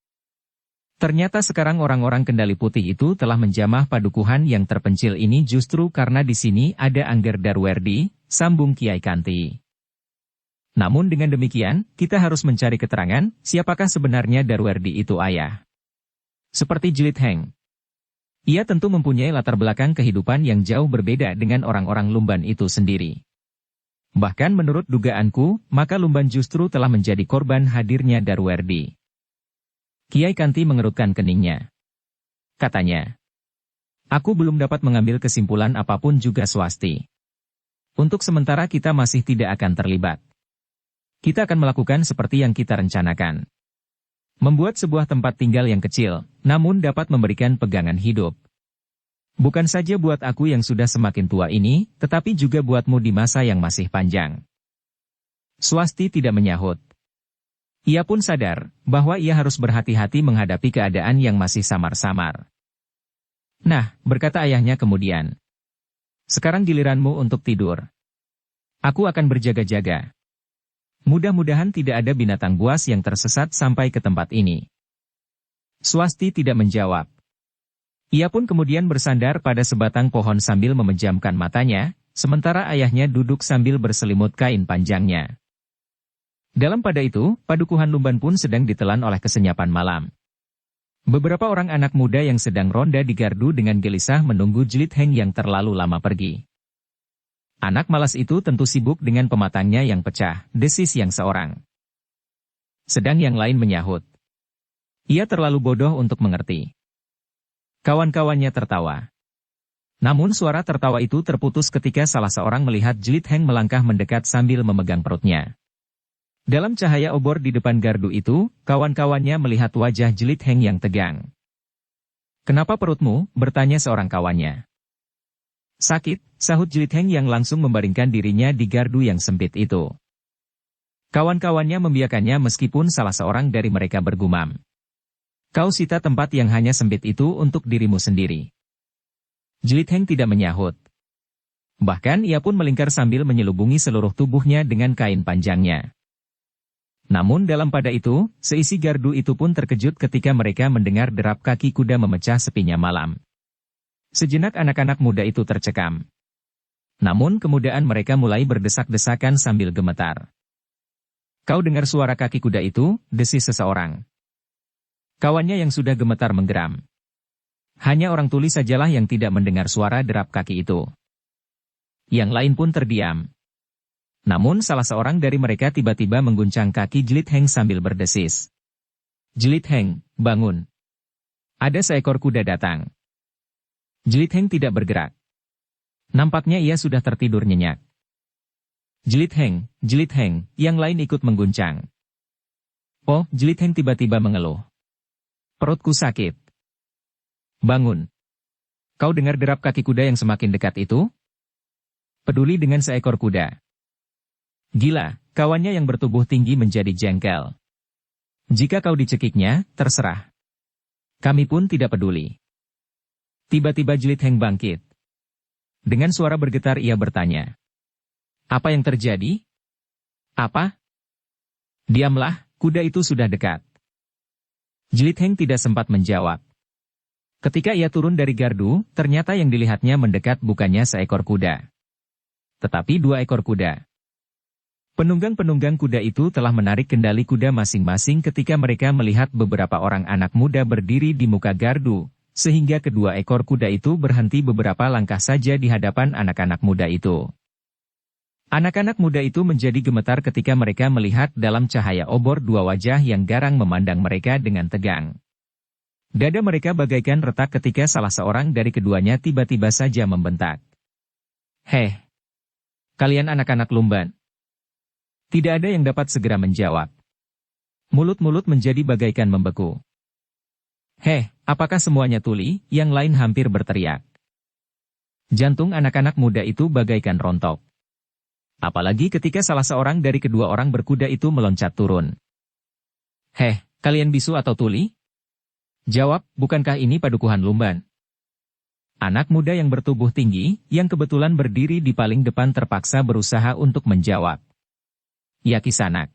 Ternyata sekarang orang-orang Kendali Putih itu telah menjamah padukuhan yang terpencil ini justru karena di sini ada Angger Darwerdi, sambung Kiai Kanti. Namun dengan demikian, kita harus mencari keterangan, siapakah sebenarnya Darwerdi itu ayah. Seperti Jlit Heng. Ia tentu mempunyai latar belakang kehidupan yang jauh berbeda dengan orang-orang Lumban itu sendiri. Bahkan menurut dugaanku, maka Lumban justru telah menjadi korban hadirnya Darwerdi. Kiai Kanti mengerutkan keningnya. Katanya, aku belum dapat mengambil kesimpulan apapun juga Swasti. Untuk sementara kita masih tidak akan terlibat. Kita akan melakukan seperti yang kita rencanakan. Membuat sebuah tempat tinggal yang kecil, namun dapat memberikan pegangan hidup. Bukan saja buat aku yang sudah semakin tua ini, tetapi juga buatmu di masa yang masih panjang. Swasti tidak menyahut. Ia pun sadar, bahwa ia harus berhati-hati menghadapi keadaan yang masih samar-samar. Nah, berkata ayahnya kemudian. Sekarang giliranmu untuk tidur. Aku akan berjaga-jaga. Mudah-mudahan tidak ada binatang buas yang tersesat sampai ke tempat ini. Swasti tidak menjawab. Ia pun kemudian bersandar pada sebatang pohon sambil memejamkan matanya, sementara ayahnya duduk sambil berselimut kain panjangnya. Dalam pada itu, padukuhan Lumban pun sedang ditelan oleh kesenyapan malam. Beberapa orang anak muda yang sedang ronda di gardu dengan gelisah menunggu Jlit Heng yang terlalu lama pergi. Anak malas itu tentu sibuk dengan pematangnya yang pecah, desis yang seorang. Sedang yang lain menyahut. Ia terlalu bodoh untuk mengerti. Kawan-kawannya tertawa. Namun suara tertawa itu terputus ketika salah seorang melihat Jlit Heng melangkah mendekat sambil memegang perutnya. Dalam cahaya obor di depan gardu itu, kawan-kawannya melihat wajah Jlit Heng yang tegang. Kenapa perutmu? Bertanya seorang kawannya. Sakit, sahut Jlit Heng yang langsung membaringkan dirinya di gardu yang sempit itu. Kawan-kawannya membiarkannya meskipun salah seorang dari mereka bergumam. Kau sita tempat yang hanya sempit itu untuk dirimu sendiri. Jlit Heng tidak menyahut. Bahkan ia pun melingkar sambil menyelubungi seluruh tubuhnya dengan kain panjangnya. Namun dalam pada itu, seisi gardu itu pun terkejut ketika mereka mendengar derap kaki kuda memecah sepinya malam. Sejenak anak-anak muda itu tercekam. Namun kemudian mereka mulai berdesak-desakan sambil gemetar. Kau dengar suara kaki kuda itu? Desis seseorang. Kawannya yang sudah gemetar menggeram. Hanya orang tuli sajalah yang tidak mendengar suara derap kaki itu. Yang lain pun terdiam. Namun salah seorang dari mereka tiba-tiba mengguncang kaki Jlit Heng sambil berdesis. Jlit Heng, bangun. Ada seekor kuda datang. Jlit Heng tidak bergerak. Nampaknya ia sudah tertidur nyenyak. Jlit Heng, yang lain ikut mengguncang. Oh, Jlit Heng tiba-tiba mengeluh. Perutku sakit. Bangun. Kau dengar derap kaki kuda yang semakin dekat itu? Peduli dengan seekor kuda. Gila, kawannya yang bertubuh tinggi menjadi jengkel. Jika kau dicekiknya, terserah. Kami pun tidak peduli. Tiba-tiba Jlit Heng bangkit. Dengan suara bergetar ia bertanya. Apa yang terjadi? Apa? Diamlah, kuda itu sudah dekat. Jlit Heng tidak sempat menjawab. Ketika ia turun dari gardu, ternyata yang dilihatnya mendekat bukannya seekor kuda. Tetapi 2 ekor kuda. Penunggang-penunggang kuda itu telah menarik kendali kuda masing-masing ketika mereka melihat beberapa orang anak muda berdiri di muka gardu, sehingga kedua ekor kuda itu berhenti beberapa langkah saja di hadapan anak-anak muda itu. Anak-anak muda itu menjadi gemetar ketika mereka melihat dalam cahaya obor 2 wajah yang garang memandang mereka dengan tegang. Dada mereka bagaikan retak ketika salah seorang dari keduanya tiba-tiba saja membentak. Heh! Kalian anak-anak Lumban! Tidak ada yang dapat segera menjawab. Mulut-mulut menjadi bagaikan membeku. Heh, apakah semuanya tuli? Yang lain hampir berteriak. Jantung anak-anak muda itu bagaikan rontok. Apalagi ketika salah seorang dari kedua orang berkuda itu meloncat turun. Heh, kalian bisu atau tuli? Jawab, bukankah ini padukuhan lumban? Anak muda yang bertubuh tinggi, yang kebetulan berdiri di paling depan terpaksa berusaha untuk menjawab. Ya Kisanak.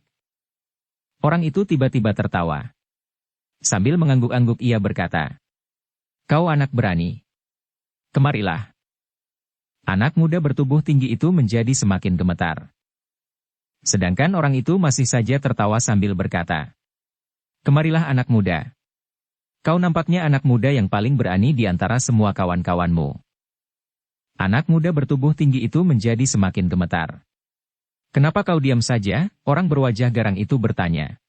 Orang itu tiba-tiba tertawa. Sambil mengangguk-angguk ia berkata, kau anak berani. Kemarilah. Anak muda bertubuh tinggi itu menjadi semakin gemetar. Sedangkan orang itu masih saja tertawa sambil berkata, kemarilah anak muda. Kau nampaknya anak muda yang paling berani di antara semua kawan-kawanmu. Anak muda bertubuh tinggi itu menjadi semakin gemetar. Kenapa kau diam saja? Orang berwajah garang itu bertanya.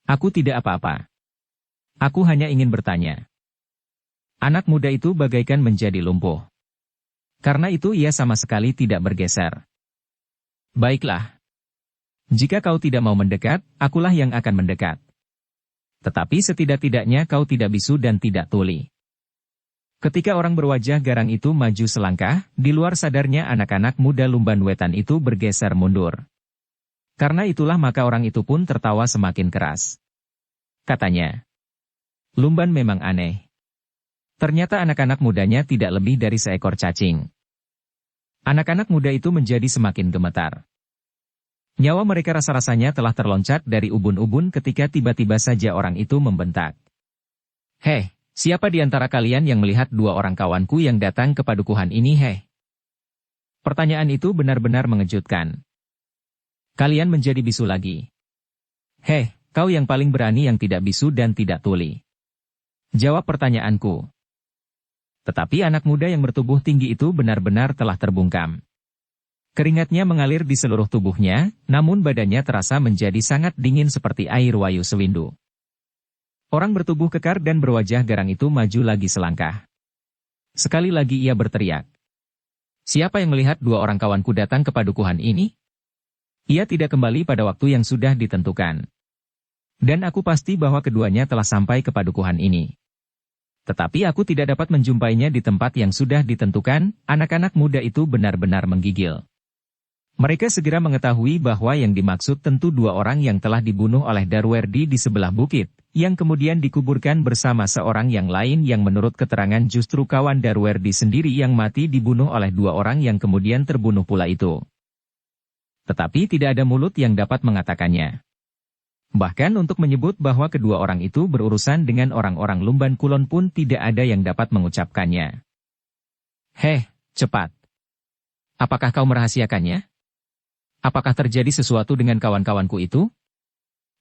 Aku tidak apa-apa. Aku hanya ingin bertanya. Anak muda itu bagaikan menjadi lumpuh. Karena itu ia sama sekali tidak bergeser. Baiklah. Jika kau tidak mau mendekat, akulah yang akan mendekat. Tetapi setidak-tidaknya kau tidak bisu dan tidak tuli. Ketika orang berwajah garang itu maju selangkah, di luar sadarnya anak-anak muda lumban wetan itu bergeser mundur. Karena itulah maka orang itu pun tertawa semakin keras. Katanya, lumban memang aneh. Ternyata anak-anak mudanya tidak lebih dari seekor cacing. Anak-anak muda itu menjadi semakin gemetar. Nyawa mereka rasa-rasanya telah terloncat dari ubun-ubun ketika tiba-tiba saja orang itu membentak. Heh, siapa di antara kalian yang melihat dua orang kawanku yang datang ke padukuhan ini heh? Pertanyaan itu benar-benar mengejutkan. Kalian menjadi bisu lagi. Heh, kau yang paling berani yang tidak bisu dan tidak tuli. Jawab pertanyaanku. Tetapi anak muda yang bertubuh tinggi itu benar-benar telah terbungkam. Keringatnya mengalir di seluruh tubuhnya, namun badannya terasa menjadi sangat dingin seperti air wayu sewindu. Orang bertubuh kekar dan berwajah garang itu maju lagi selangkah. Sekali lagi ia berteriak. Siapa yang melihat dua orang kawanku datang ke padukuhan ini? Ia tidak kembali pada waktu yang sudah ditentukan. Dan aku pasti bahwa keduanya telah sampai ke padukuhan ini. Tetapi aku tidak dapat menjumpainya di tempat yang sudah ditentukan, anak-anak muda itu benar-benar menggigil. Mereka segera mengetahui bahwa yang dimaksud tentu dua orang yang telah dibunuh oleh Darwerdi di sebelah bukit, yang kemudian dikuburkan bersama seorang yang lain yang menurut keterangan justru kawan Darwerdi sendiri yang mati dibunuh oleh dua orang yang kemudian terbunuh pula itu. Tetapi tidak ada mulut yang dapat mengatakannya. Bahkan untuk menyebut bahwa kedua orang itu berurusan dengan orang-orang Lumban Kulon pun tidak ada yang dapat mengucapkannya. Heh, cepat. Apakah kau merahasiakannya? Apakah terjadi sesuatu dengan kawan-kawanku itu?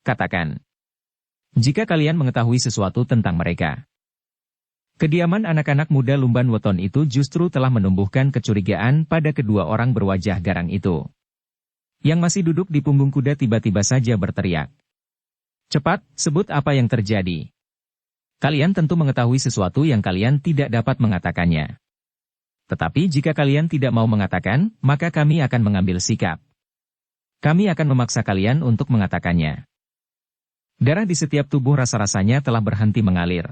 Katakan. Jika kalian mengetahui sesuatu tentang mereka. Kediaman anak-anak muda Lumban Weton itu justru telah menumbuhkan kecurigaan pada kedua orang berwajah garang itu. Yang masih duduk di punggung kuda tiba-tiba saja berteriak. Cepat, sebut apa yang terjadi. Kalian tentu mengetahui sesuatu yang kalian tidak dapat mengatakannya. Tetapi jika kalian tidak mau mengatakan, maka kami akan mengambil sikap. Kami akan memaksa kalian untuk mengatakannya. Darah di setiap tubuh rasa-rasanya telah berhenti mengalir.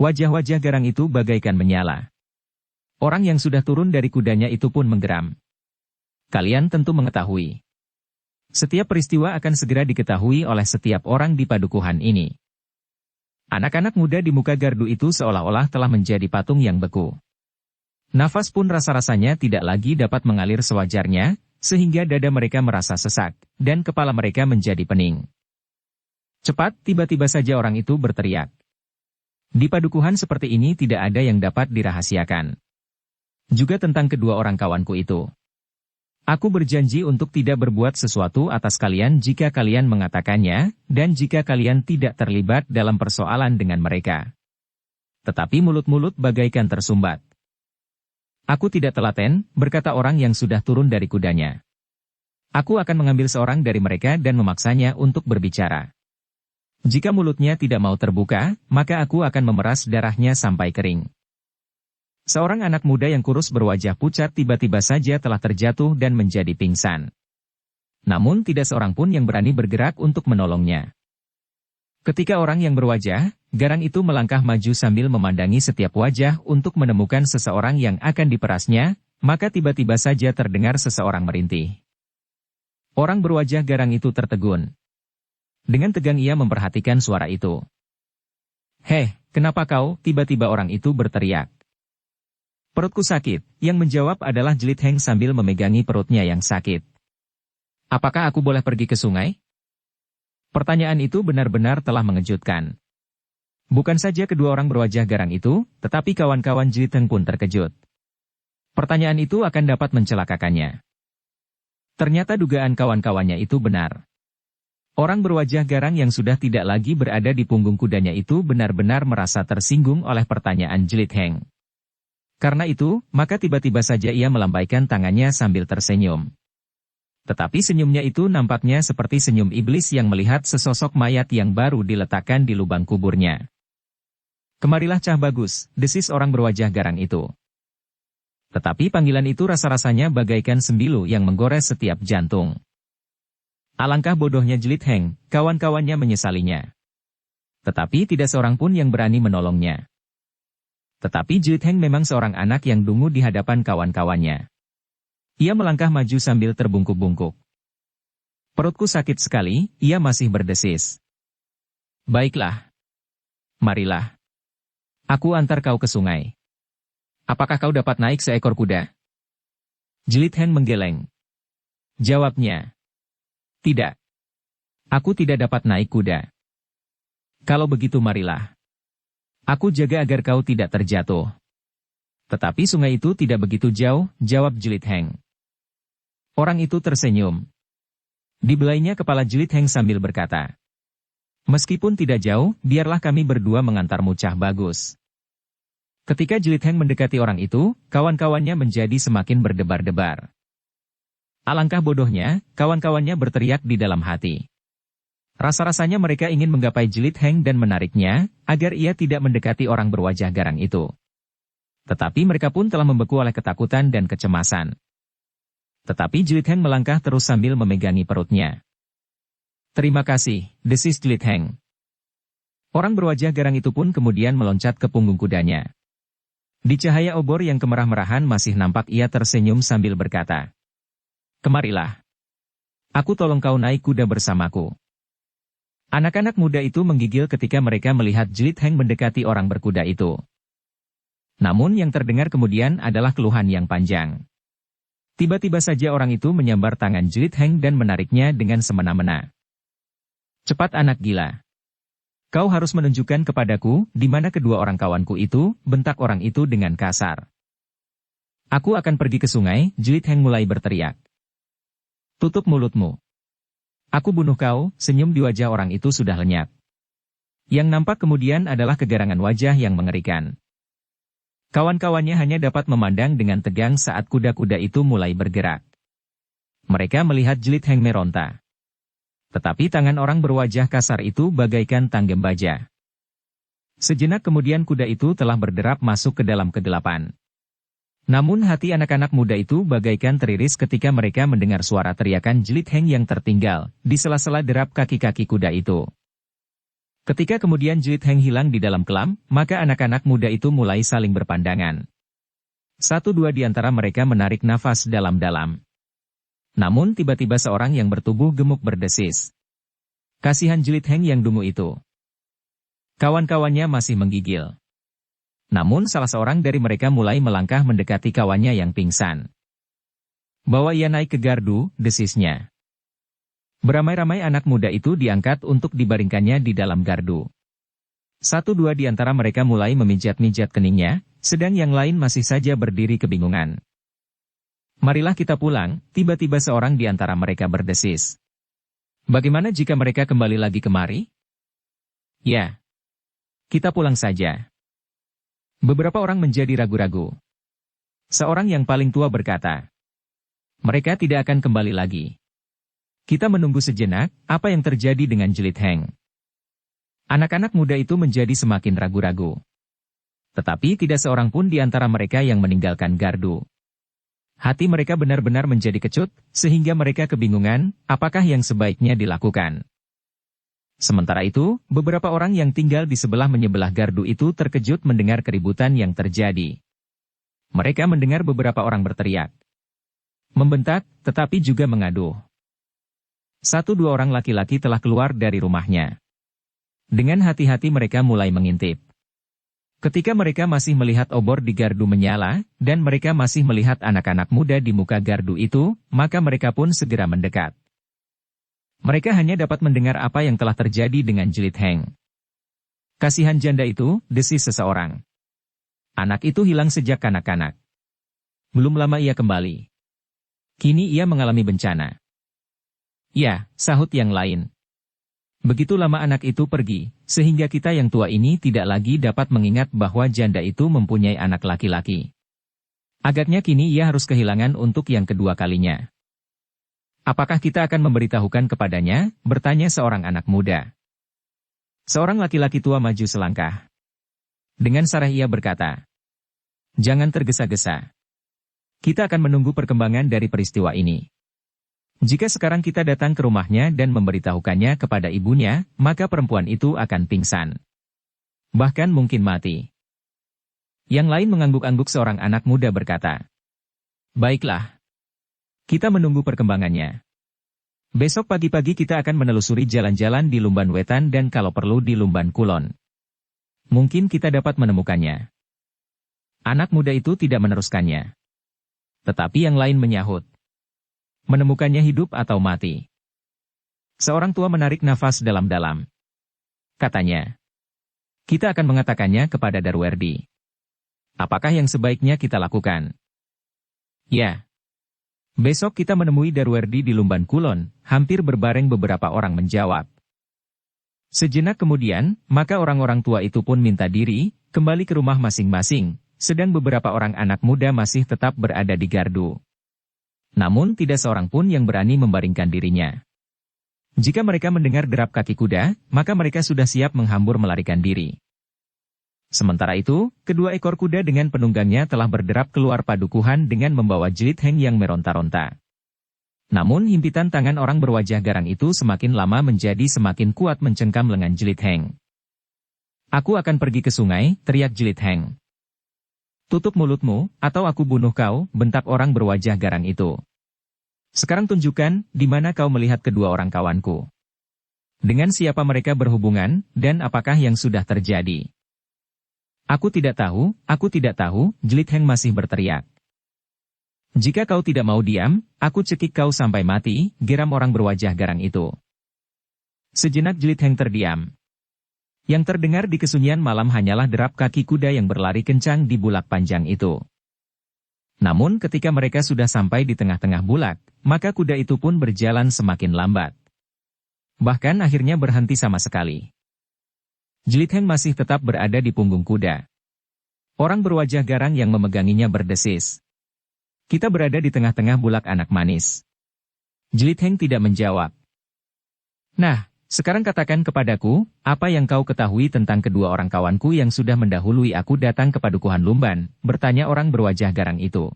Wajah-wajah garang itu bagaikan menyala. Orang yang sudah turun dari kudanya itu pun menggeram. Kalian tentu mengetahui. Setiap peristiwa akan segera diketahui oleh setiap orang di padukuhan ini. Anak-anak muda di muka gardu itu seolah-olah telah menjadi patung yang beku. Nafas pun rasa-rasanya tidak lagi dapat mengalir sewajarnya, sehingga dada mereka merasa sesak, dan kepala mereka menjadi pening. Cepat, tiba-tiba saja orang itu berteriak. Di padukuhan seperti ini tidak ada yang dapat dirahasiakan. Juga tentang kedua orang kawanku itu. Aku berjanji untuk tidak berbuat sesuatu atas kalian jika kalian mengatakannya, dan jika kalian tidak terlibat dalam persoalan dengan mereka. Tetapi mulut-mulut bagaikan tersumbat. Aku tidak telaten, berkata orang yang sudah turun dari kudanya. Aku akan mengambil seorang dari mereka dan memaksanya untuk berbicara. Jika mulutnya tidak mau terbuka, maka aku akan memeras darahnya sampai kering. Seorang anak muda yang kurus berwajah pucat tiba-tiba saja telah terjatuh dan menjadi pingsan. Namun tidak seorang pun yang berani bergerak untuk menolongnya. Ketika orang yang berwajah garang itu melangkah maju sambil memandangi setiap wajah untuk menemukan seseorang yang akan diperasnya, maka tiba-tiba saja terdengar seseorang merintih. Orang berwajah garang itu tertegun. Dengan tegang ia memperhatikan suara itu. "Heh, kenapa kau?" tiba-tiba orang itu berteriak. "Perutku sakit," yang menjawab adalah Jelit Heng sambil memegangi perutnya yang sakit. "Apakah aku boleh pergi ke sungai?" Pertanyaan itu benar-benar telah mengejutkan. Bukan saja kedua orang berwajah garang itu, tetapi kawan-kawan Jelit Heng pun terkejut. Pertanyaan itu akan dapat mencelakakannya. Ternyata dugaan kawan-kawannya itu benar. Orang berwajah garang yang sudah tidak lagi berada di punggung kudanya itu benar-benar merasa tersinggung oleh pertanyaan Jelit Heng. Karena itu, maka tiba-tiba saja ia melambaikan tangannya sambil tersenyum. Tetapi senyumnya itu nampaknya seperti senyum iblis yang melihat sesosok mayat yang baru diletakkan di lubang kuburnya. "Kemarilah Cah Bagus," desis orang berwajah garang itu. Tetapi panggilan itu rasa-rasanya bagaikan sembilu yang menggores setiap jantung. Alangkah bodohnya Jelit Heng, kawan-kawannya menyesalinya. Tetapi tidak seorang pun yang berani menolongnya. Tetapi Jelit Heng memang seorang anak yang dungu di hadapan kawan-kawannya. Ia melangkah maju sambil terbungkuk-bungkuk. "Perutku sakit sekali," ia masih berdesis. "Baiklah. Marilah. Aku antar kau ke sungai. Apakah kau dapat naik seekor kuda?" Jelit Heng menggeleng. Jawabnya, "Tidak. Aku tidak dapat naik kuda." "Kalau begitu marilah. Aku jaga agar kau tidak terjatuh." "Tetapi sungai itu tidak begitu jauh," jawab Jelit Heng. Orang itu tersenyum. Dibelainya kepala Jelit Heng sambil berkata, "Meskipun tidak jauh, biarlah kami berdua mengantarmu Cah Bagus." Ketika Jelit Heng mendekati orang itu, kawan-kawannya menjadi semakin berdebar-debar. Alangkah bodohnya, kawan-kawannya berteriak di dalam hati. Rasa-rasanya mereka ingin menggapai Jelit Heng dan menariknya, agar ia tidak mendekati orang berwajah garang itu. Tetapi mereka pun telah membeku oleh ketakutan dan kecemasan. Tetapi Jelit Heng melangkah terus sambil memegangi perutnya. "Terima kasih," desis Jelit Heng. Orang berwajah garang itu pun kemudian meloncat ke punggung kudanya. Di cahaya obor yang kemerah-merahan masih nampak ia tersenyum sambil berkata, "Kemarilah. Aku tolong kau naik kuda bersamaku." Anak-anak muda itu menggigil ketika mereka melihat Jelit Heng mendekati orang berkuda itu. Namun yang terdengar kemudian adalah keluhan yang panjang. Tiba-tiba saja orang itu menyambar tangan Jelit Heng dan menariknya dengan semena-mena. "Cepat anak gila. Kau harus menunjukkan kepadaku di mana kedua orang kawanku itu," bentak orang itu dengan kasar. "Aku akan pergi ke sungai," Jelit Heng mulai berteriak. "Tutup mulutmu. Aku bunuh kau," senyum di wajah orang itu sudah lenyap. Yang nampak kemudian adalah kegarangan wajah yang mengerikan. Kawan-kawannya hanya dapat memandang dengan tegang saat kuda-kuda itu mulai bergerak. Mereka melihat Jelit Heng meronta. Tetapi tangan orang berwajah kasar itu bagaikan tanggem baja. Sejenak kemudian kuda itu telah berderap masuk ke dalam kegelapan. Namun hati anak-anak muda itu bagaikan teriris ketika mereka mendengar suara teriakan Jelit Heng yang tertinggal di sela-sela derap kaki-kaki kuda itu. Ketika kemudian Jelit Heng hilang di dalam kelam, maka anak-anak muda itu mulai saling berpandangan. Satu dua di antara mereka menarik nafas dalam-dalam. Namun tiba-tiba seorang yang bertubuh gemuk berdesis. "Kasihan Jelit Heng yang dungu itu." Kawan-kawannya masih menggigil. Namun salah seorang dari mereka mulai melangkah mendekati kawannya yang pingsan. "Bawa ia naik ke gardu," desisnya. Beramai-ramai anak muda itu diangkat untuk dibaringkannya di dalam gardu. Satu dua di antara mereka mulai memijat-mijat keningnya, sedang yang lain masih saja berdiri kebingungan. "Marilah kita pulang," tiba-tiba seorang di antara mereka berdesis. "Bagaimana jika mereka kembali lagi kemari?" "Ya, kita pulang saja." Beberapa orang menjadi ragu-ragu. Seorang yang paling tua berkata, "Mereka tidak akan kembali lagi. Kita menunggu sejenak, apa yang terjadi dengan Jelit Heng?" Anak-anak muda itu menjadi semakin ragu-ragu. Tetapi tidak seorang pun di antara mereka yang meninggalkan gardu. Hati mereka benar-benar menjadi kecut, sehingga mereka kebingungan, apakah yang sebaiknya dilakukan. Sementara itu, beberapa orang yang tinggal di sebelah menyebelah gardu itu terkejut mendengar keributan yang terjadi. Mereka mendengar beberapa orang berteriak, membentak, tetapi juga mengaduh. Satu dua orang laki-laki telah keluar dari rumahnya. Dengan hati-hati mereka mulai mengintip. Ketika mereka masih melihat obor di gardu menyala, dan mereka masih melihat anak-anak muda di muka gardu itu, maka mereka pun segera mendekat. Mereka hanya dapat mendengar apa yang telah terjadi dengan Jelit Heng. Kasihan janda itu, desis seseorang. Anak itu hilang sejak kanak-kanak. Belum lama ia kembali. Kini ia mengalami bencana. Ya, sahut yang lain. Begitu lama anak itu pergi, sehingga kita yang tua ini tidak lagi dapat mengingat bahwa janda itu mempunyai anak laki-laki. Agaknya kini ia harus kehilangan untuk yang kedua kalinya. Apakah kita akan memberitahukan kepadanya? Bertanya seorang anak muda. Seorang laki-laki tua maju selangkah. Dengan sarah ia berkata, "Jangan tergesa-gesa. Kita akan menunggu perkembangan dari peristiwa ini. Jika sekarang kita datang ke rumahnya dan memberitahukannya kepada ibunya, maka perempuan itu akan pingsan. Bahkan mungkin mati." Yang lain mengangguk-angguk. Seorang anak muda berkata, "Baiklah. Kita menunggu perkembangannya. Besok pagi-pagi kita akan menelusuri jalan-jalan di Lumban Wetan dan kalau perlu di Lumban Kulon. Mungkin kita dapat menemukannya." Anak muda itu tidak meneruskannya. Tetapi yang lain menyahut, "Menemukannya hidup atau mati?" Seorang tua menarik nafas dalam-dalam. Katanya, "Kita akan mengatakannya kepada Darwerdi. Apakah yang sebaiknya kita lakukan?" "Ya. Besok kita menemui Darwerdi di Lumban Kulon," hampir berbareng beberapa orang menjawab. Sejenak kemudian, maka orang-orang tua itu pun minta diri, kembali ke rumah masing-masing, sedang beberapa orang anak muda masih tetap berada di gardu. Namun tidak seorang pun yang berani membaringkan dirinya. Jika mereka mendengar derap kaki kuda, maka mereka sudah siap menghambur melarikan diri. Sementara itu, kedua ekor kuda dengan penunggangnya telah berderap keluar padukuhan dengan membawa Jelit Heng yang meronta-ronta. Namun himpitan tangan orang berwajah garang itu semakin lama menjadi semakin kuat mencengkam lengan Jelit Heng. "Aku akan pergi ke sungai," teriak Jelit Heng. "Tutup mulutmu, atau aku bunuh kau," bentak orang berwajah garang itu. "Sekarang tunjukkan, di mana kau melihat kedua orang kawanku. Dengan siapa mereka berhubungan, dan apakah yang sudah terjadi?" aku tidak tahu," Jelit Heng masih berteriak. "Jika kau tidak mau diam, aku cekik kau sampai mati," geram orang berwajah garang itu. Sejenak Jelit Heng terdiam. Yang terdengar di kesunyian malam hanyalah derap kaki kuda yang berlari kencang di bulak panjang itu. Namun ketika mereka sudah sampai di tengah-tengah bulak, maka kuda itu pun berjalan semakin lambat. Bahkan akhirnya berhenti sama sekali. Jelit Heng masih tetap berada di punggung kuda. Orang berwajah garang yang memeganginya berdesis, "Kita berada di tengah-tengah bulak anak manis." Jelit Heng tidak menjawab. "Nah, sekarang katakan kepadaku, apa yang kau ketahui tentang kedua orang kawanku yang sudah mendahului aku datang ke padukuhan Lumban?" bertanya orang berwajah garang itu.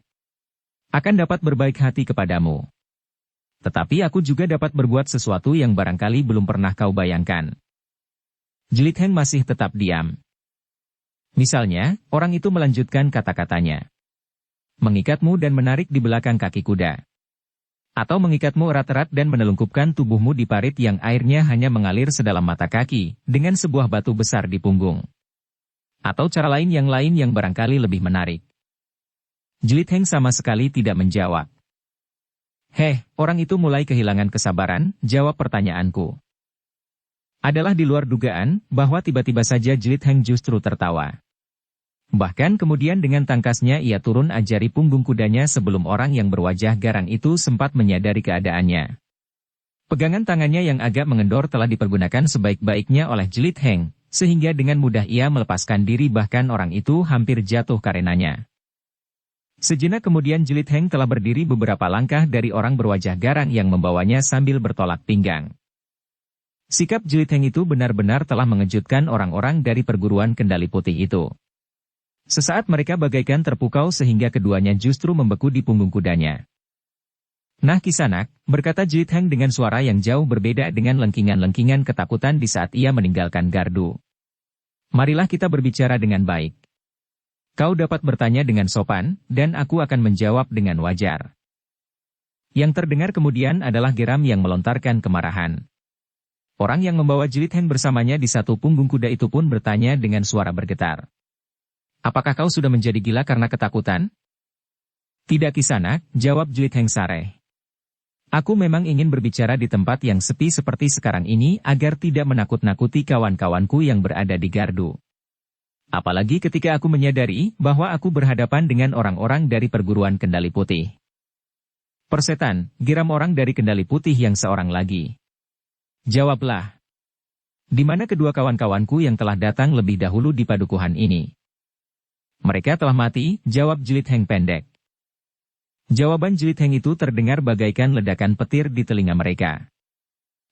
"Akan dapat berbaik hati kepadamu. Tetapi aku juga dapat berbuat sesuatu yang barangkali belum pernah kau bayangkan." Jelit Heng masih tetap diam. Misalnya, orang itu melanjutkan kata-katanya. "Mengikatmu dan menarik di belakang kaki kuda. Atau mengikatmu erat-erat dan menelungkupkan tubuhmu di parit yang airnya hanya mengalir sedalam mata kaki, dengan sebuah batu besar di punggung. Atau cara lain yang barangkali lebih menarik." Jelit Heng sama sekali tidak menjawab. Orang itu mulai kehilangan kesabaran, jawab pertanyaanku." Adalah di luar dugaan, bahwa tiba-tiba saja Jelit Heng justru tertawa. Bahkan kemudian dengan tangkasnya ia turun ajari punggung kudanya sebelum orang yang berwajah garang itu sempat menyadari keadaannya. Pegangan tangannya yang agak mengendor telah dipergunakan sebaik-baiknya oleh Jelit Heng, sehingga dengan mudah ia melepaskan diri bahkan orang itu hampir jatuh karenanya. Sejenak kemudian Jelit Heng telah berdiri beberapa langkah dari orang berwajah garang yang membawanya sambil bertolak pinggang. Sikap Jelit Heng itu benar-benar telah mengejutkan orang-orang dari perguruan Kendali Putih itu. Sesaat mereka bagaikan terpukau sehingga keduanya justru membeku di punggung kudanya. Nah Kisanak, berkata Jlit Heng dengan suara yang jauh berbeda dengan lengkingan-lengkingan ketakutan di saat ia meninggalkan gardu. Marilah kita berbicara dengan baik. Kau dapat bertanya dengan sopan, dan aku akan menjawab dengan wajar. Yang terdengar kemudian adalah geram yang melontarkan kemarahan. Orang yang membawa Jlit Heng bersamanya di satu punggung kuda itu pun bertanya dengan suara bergetar. Apakah kau sudah menjadi gila karena ketakutan? Tidak Kisanak, jawab Jlit Heng sareh. Aku memang ingin berbicara di tempat yang sepi seperti sekarang ini agar tidak menakut-nakuti kawan-kawanku yang berada di gardu. Apalagi ketika aku menyadari bahwa aku berhadapan dengan orang-orang dari perguruan Kendali Putih. Persetan, geram orang dari Kendali Putih yang seorang lagi. Jawablah. Di mana kedua kawan-kawanku yang telah datang lebih dahulu di padukuhan ini? Mereka telah mati, jawab Jlit Heng pendek. Jawaban Jlit Heng itu terdengar bagaikan ledakan petir di telinga mereka.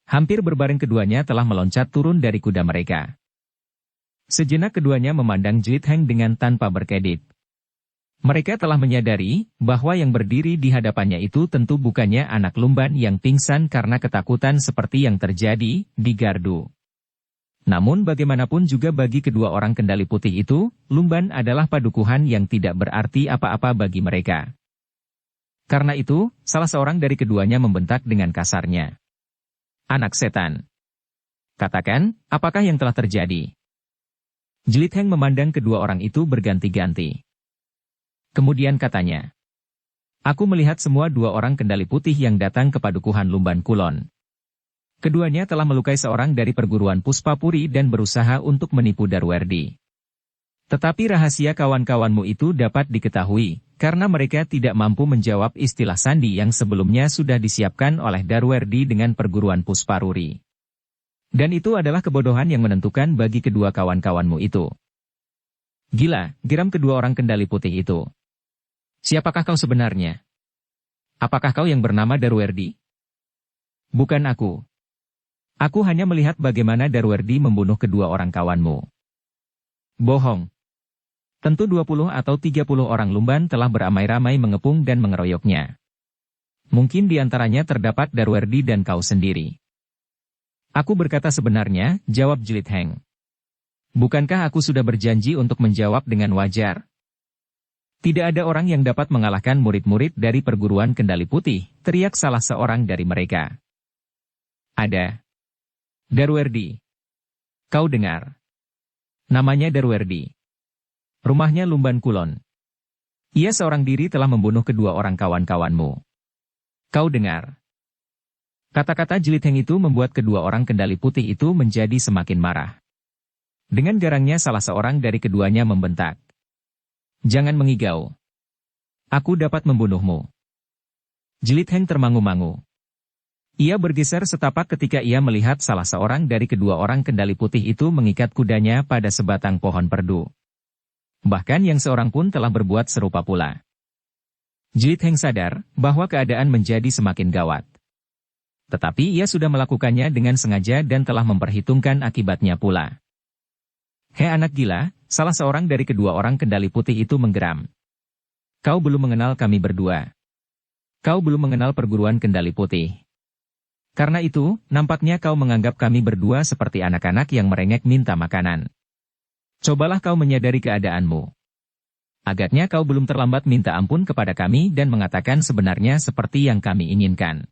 Hampir berbareng keduanya telah meloncat turun dari kuda mereka. Sejenak keduanya memandang Jlit Heng dengan tanpa berkedip. Mereka telah menyadari bahwa yang berdiri di hadapannya itu tentu bukannya anak lumban yang pingsan karena ketakutan seperti yang terjadi di gardu. Namun bagaimanapun juga bagi kedua orang Kendali Putih itu, lumban adalah padukuhan yang tidak berarti apa-apa bagi mereka. Karena itu, salah seorang dari keduanya membentak dengan kasarnya. Anak setan. Katakan, apakah yang telah terjadi? Jlit Heng memandang kedua orang itu berganti-ganti. Kemudian katanya. Aku melihat semua dua orang Kendali Putih yang datang ke padukuhan Lumban Kulon. Keduanya telah melukai seorang dari perguruan Puspapuri dan berusaha untuk menipu Darwerdi. Tetapi rahasia kawan-kawanmu itu dapat diketahui, karena mereka tidak mampu menjawab istilah sandi yang sebelumnya sudah disiapkan oleh Darwerdi dengan perguruan Pusparuri. Dan itu adalah kebodohan yang menentukan bagi kedua kawan-kawanmu itu. Gila, geram kedua orang Kendali Putih itu. Siapakah kau sebenarnya? Apakah kau yang bernama Darwerdi? Bukan aku. Aku hanya melihat bagaimana Darwerdi membunuh kedua orang kawanmu. Bohong. Tentu 20 atau 30 orang lumban telah beramai-ramai mengepung dan mengeroyoknya. Mungkin di antaranya terdapat Darwerdi dan kau sendiri. Aku berkata sebenarnya, jawab Jlit Heng. Bukankah aku sudah berjanji untuk menjawab dengan wajar? Tidak ada orang yang dapat mengalahkan murid-murid dari perguruan Kendali Putih, teriak salah seorang dari mereka. Ada. Darwerdi. Kau dengar. Namanya Darwerdi. Rumahnya Lumban Kulon. Ia seorang diri telah membunuh kedua orang kawan-kawanmu. Kau dengar. Kata-kata Jlit Heng itu membuat kedua orang Kendali Putih itu menjadi semakin marah. Dengan garangnya salah seorang dari keduanya membentak. Jangan mengigau. Aku dapat membunuhmu. Jlit Heng termangu-mangu. Ia bergeser setapak ketika ia melihat salah seorang dari kedua orang Kendali Putih itu mengikat kudanya pada sebatang pohon perdu. Bahkan yang seorang pun telah berbuat serupa pula. Jlit Heng sadar bahwa keadaan menjadi semakin gawat. Tetapi ia sudah melakukannya dengan sengaja dan telah memperhitungkan akibatnya pula. Hei anak gila, salah seorang dari kedua orang Kendali Putih itu menggeram. Kau belum mengenal kami berdua. Kau belum mengenal perguruan Kendali Putih. Karena itu, nampaknya kau menganggap kami berdua seperti anak-anak yang merengek minta makanan. Cobalah kau menyadari keadaanmu. Agaknya kau belum terlambat minta ampun kepada kami dan mengatakan sebenarnya seperti yang kami inginkan.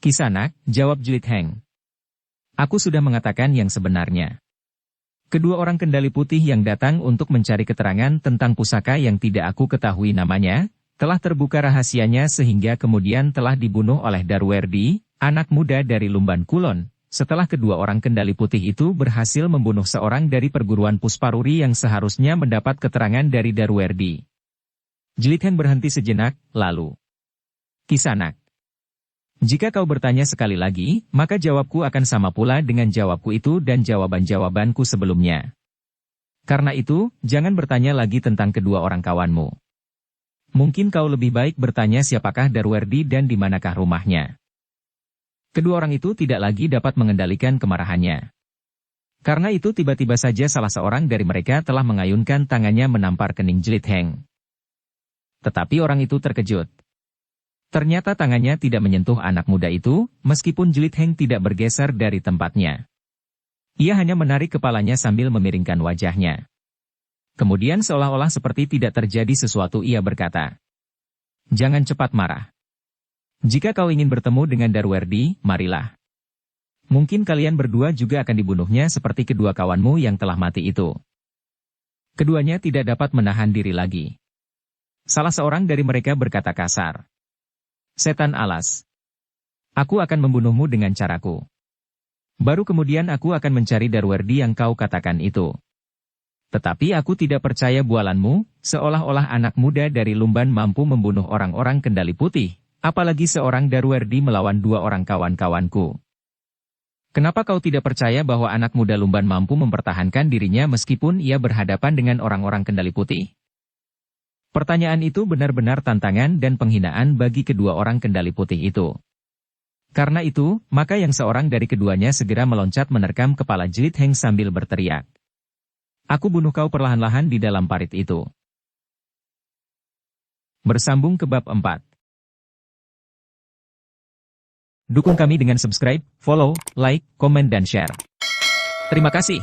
Kisanak, jawab Jlit Heng. Aku sudah mengatakan yang sebenarnya. Kedua orang Kendali Putih yang datang untuk mencari keterangan tentang pusaka yang tidak aku ketahui namanya, telah terbuka rahasianya sehingga kemudian telah dibunuh oleh Darwerdi, anak muda dari Lumban Kulon, setelah kedua orang Kendali Putih itu berhasil membunuh seorang dari perguruan Pusparuri yang seharusnya mendapat keterangan dari Darwerdi. Jlit Heng berhenti sejenak, lalu. Kisanak. Jika kau bertanya sekali lagi, maka jawabku akan sama pula dengan jawabku itu dan jawaban-jawabanku sebelumnya. Karena itu, jangan bertanya lagi tentang kedua orang kawanmu. Mungkin kau lebih baik bertanya siapakah Darwerdi dan di manakah rumahnya. Kedua orang itu tidak lagi dapat mengendalikan kemarahannya. Karena itu tiba-tiba saja salah seorang dari mereka telah mengayunkan tangannya menampar kening Jelit Heng. Tetapi orang itu terkejut. Ternyata tangannya tidak menyentuh anak muda itu, meskipun Jelit Heng tidak bergeser dari tempatnya. Ia hanya menarik kepalanya sambil memiringkan wajahnya. Kemudian seolah-olah seperti tidak terjadi sesuatu ia berkata, "Jangan cepat marah. Jika kau ingin bertemu dengan Darwerdi, marilah. Mungkin kalian berdua juga akan dibunuhnya seperti kedua kawanmu yang telah mati itu." Keduanya tidak dapat menahan diri lagi. Salah seorang dari mereka berkata kasar, "Setan alas. Aku akan membunuhmu dengan caraku. Baru kemudian aku akan mencari Darwerdi yang kau katakan itu. Tetapi aku tidak percaya bualanmu, seolah-olah anak muda dari Lumban mampu membunuh orang-orang Kendali Putih, apalagi seorang Darwerdi melawan dua orang kawan-kawanku. Kenapa kau tidak percaya bahwa anak muda Lumban mampu mempertahankan dirinya meskipun ia berhadapan dengan orang-orang Kendali Putih?" Pertanyaan itu benar-benar tantangan dan penghinaan bagi kedua orang Kendali Putih itu. Karena itu, maka yang seorang dari keduanya segera meloncat menerkam kepala Jelit Heng sambil berteriak, "Aku bunuh kau perlahan-lahan di dalam parit itu." Bersambung ke bab 4. Dukung kami dengan subscribe, follow, like, komen dan share. Terima kasih.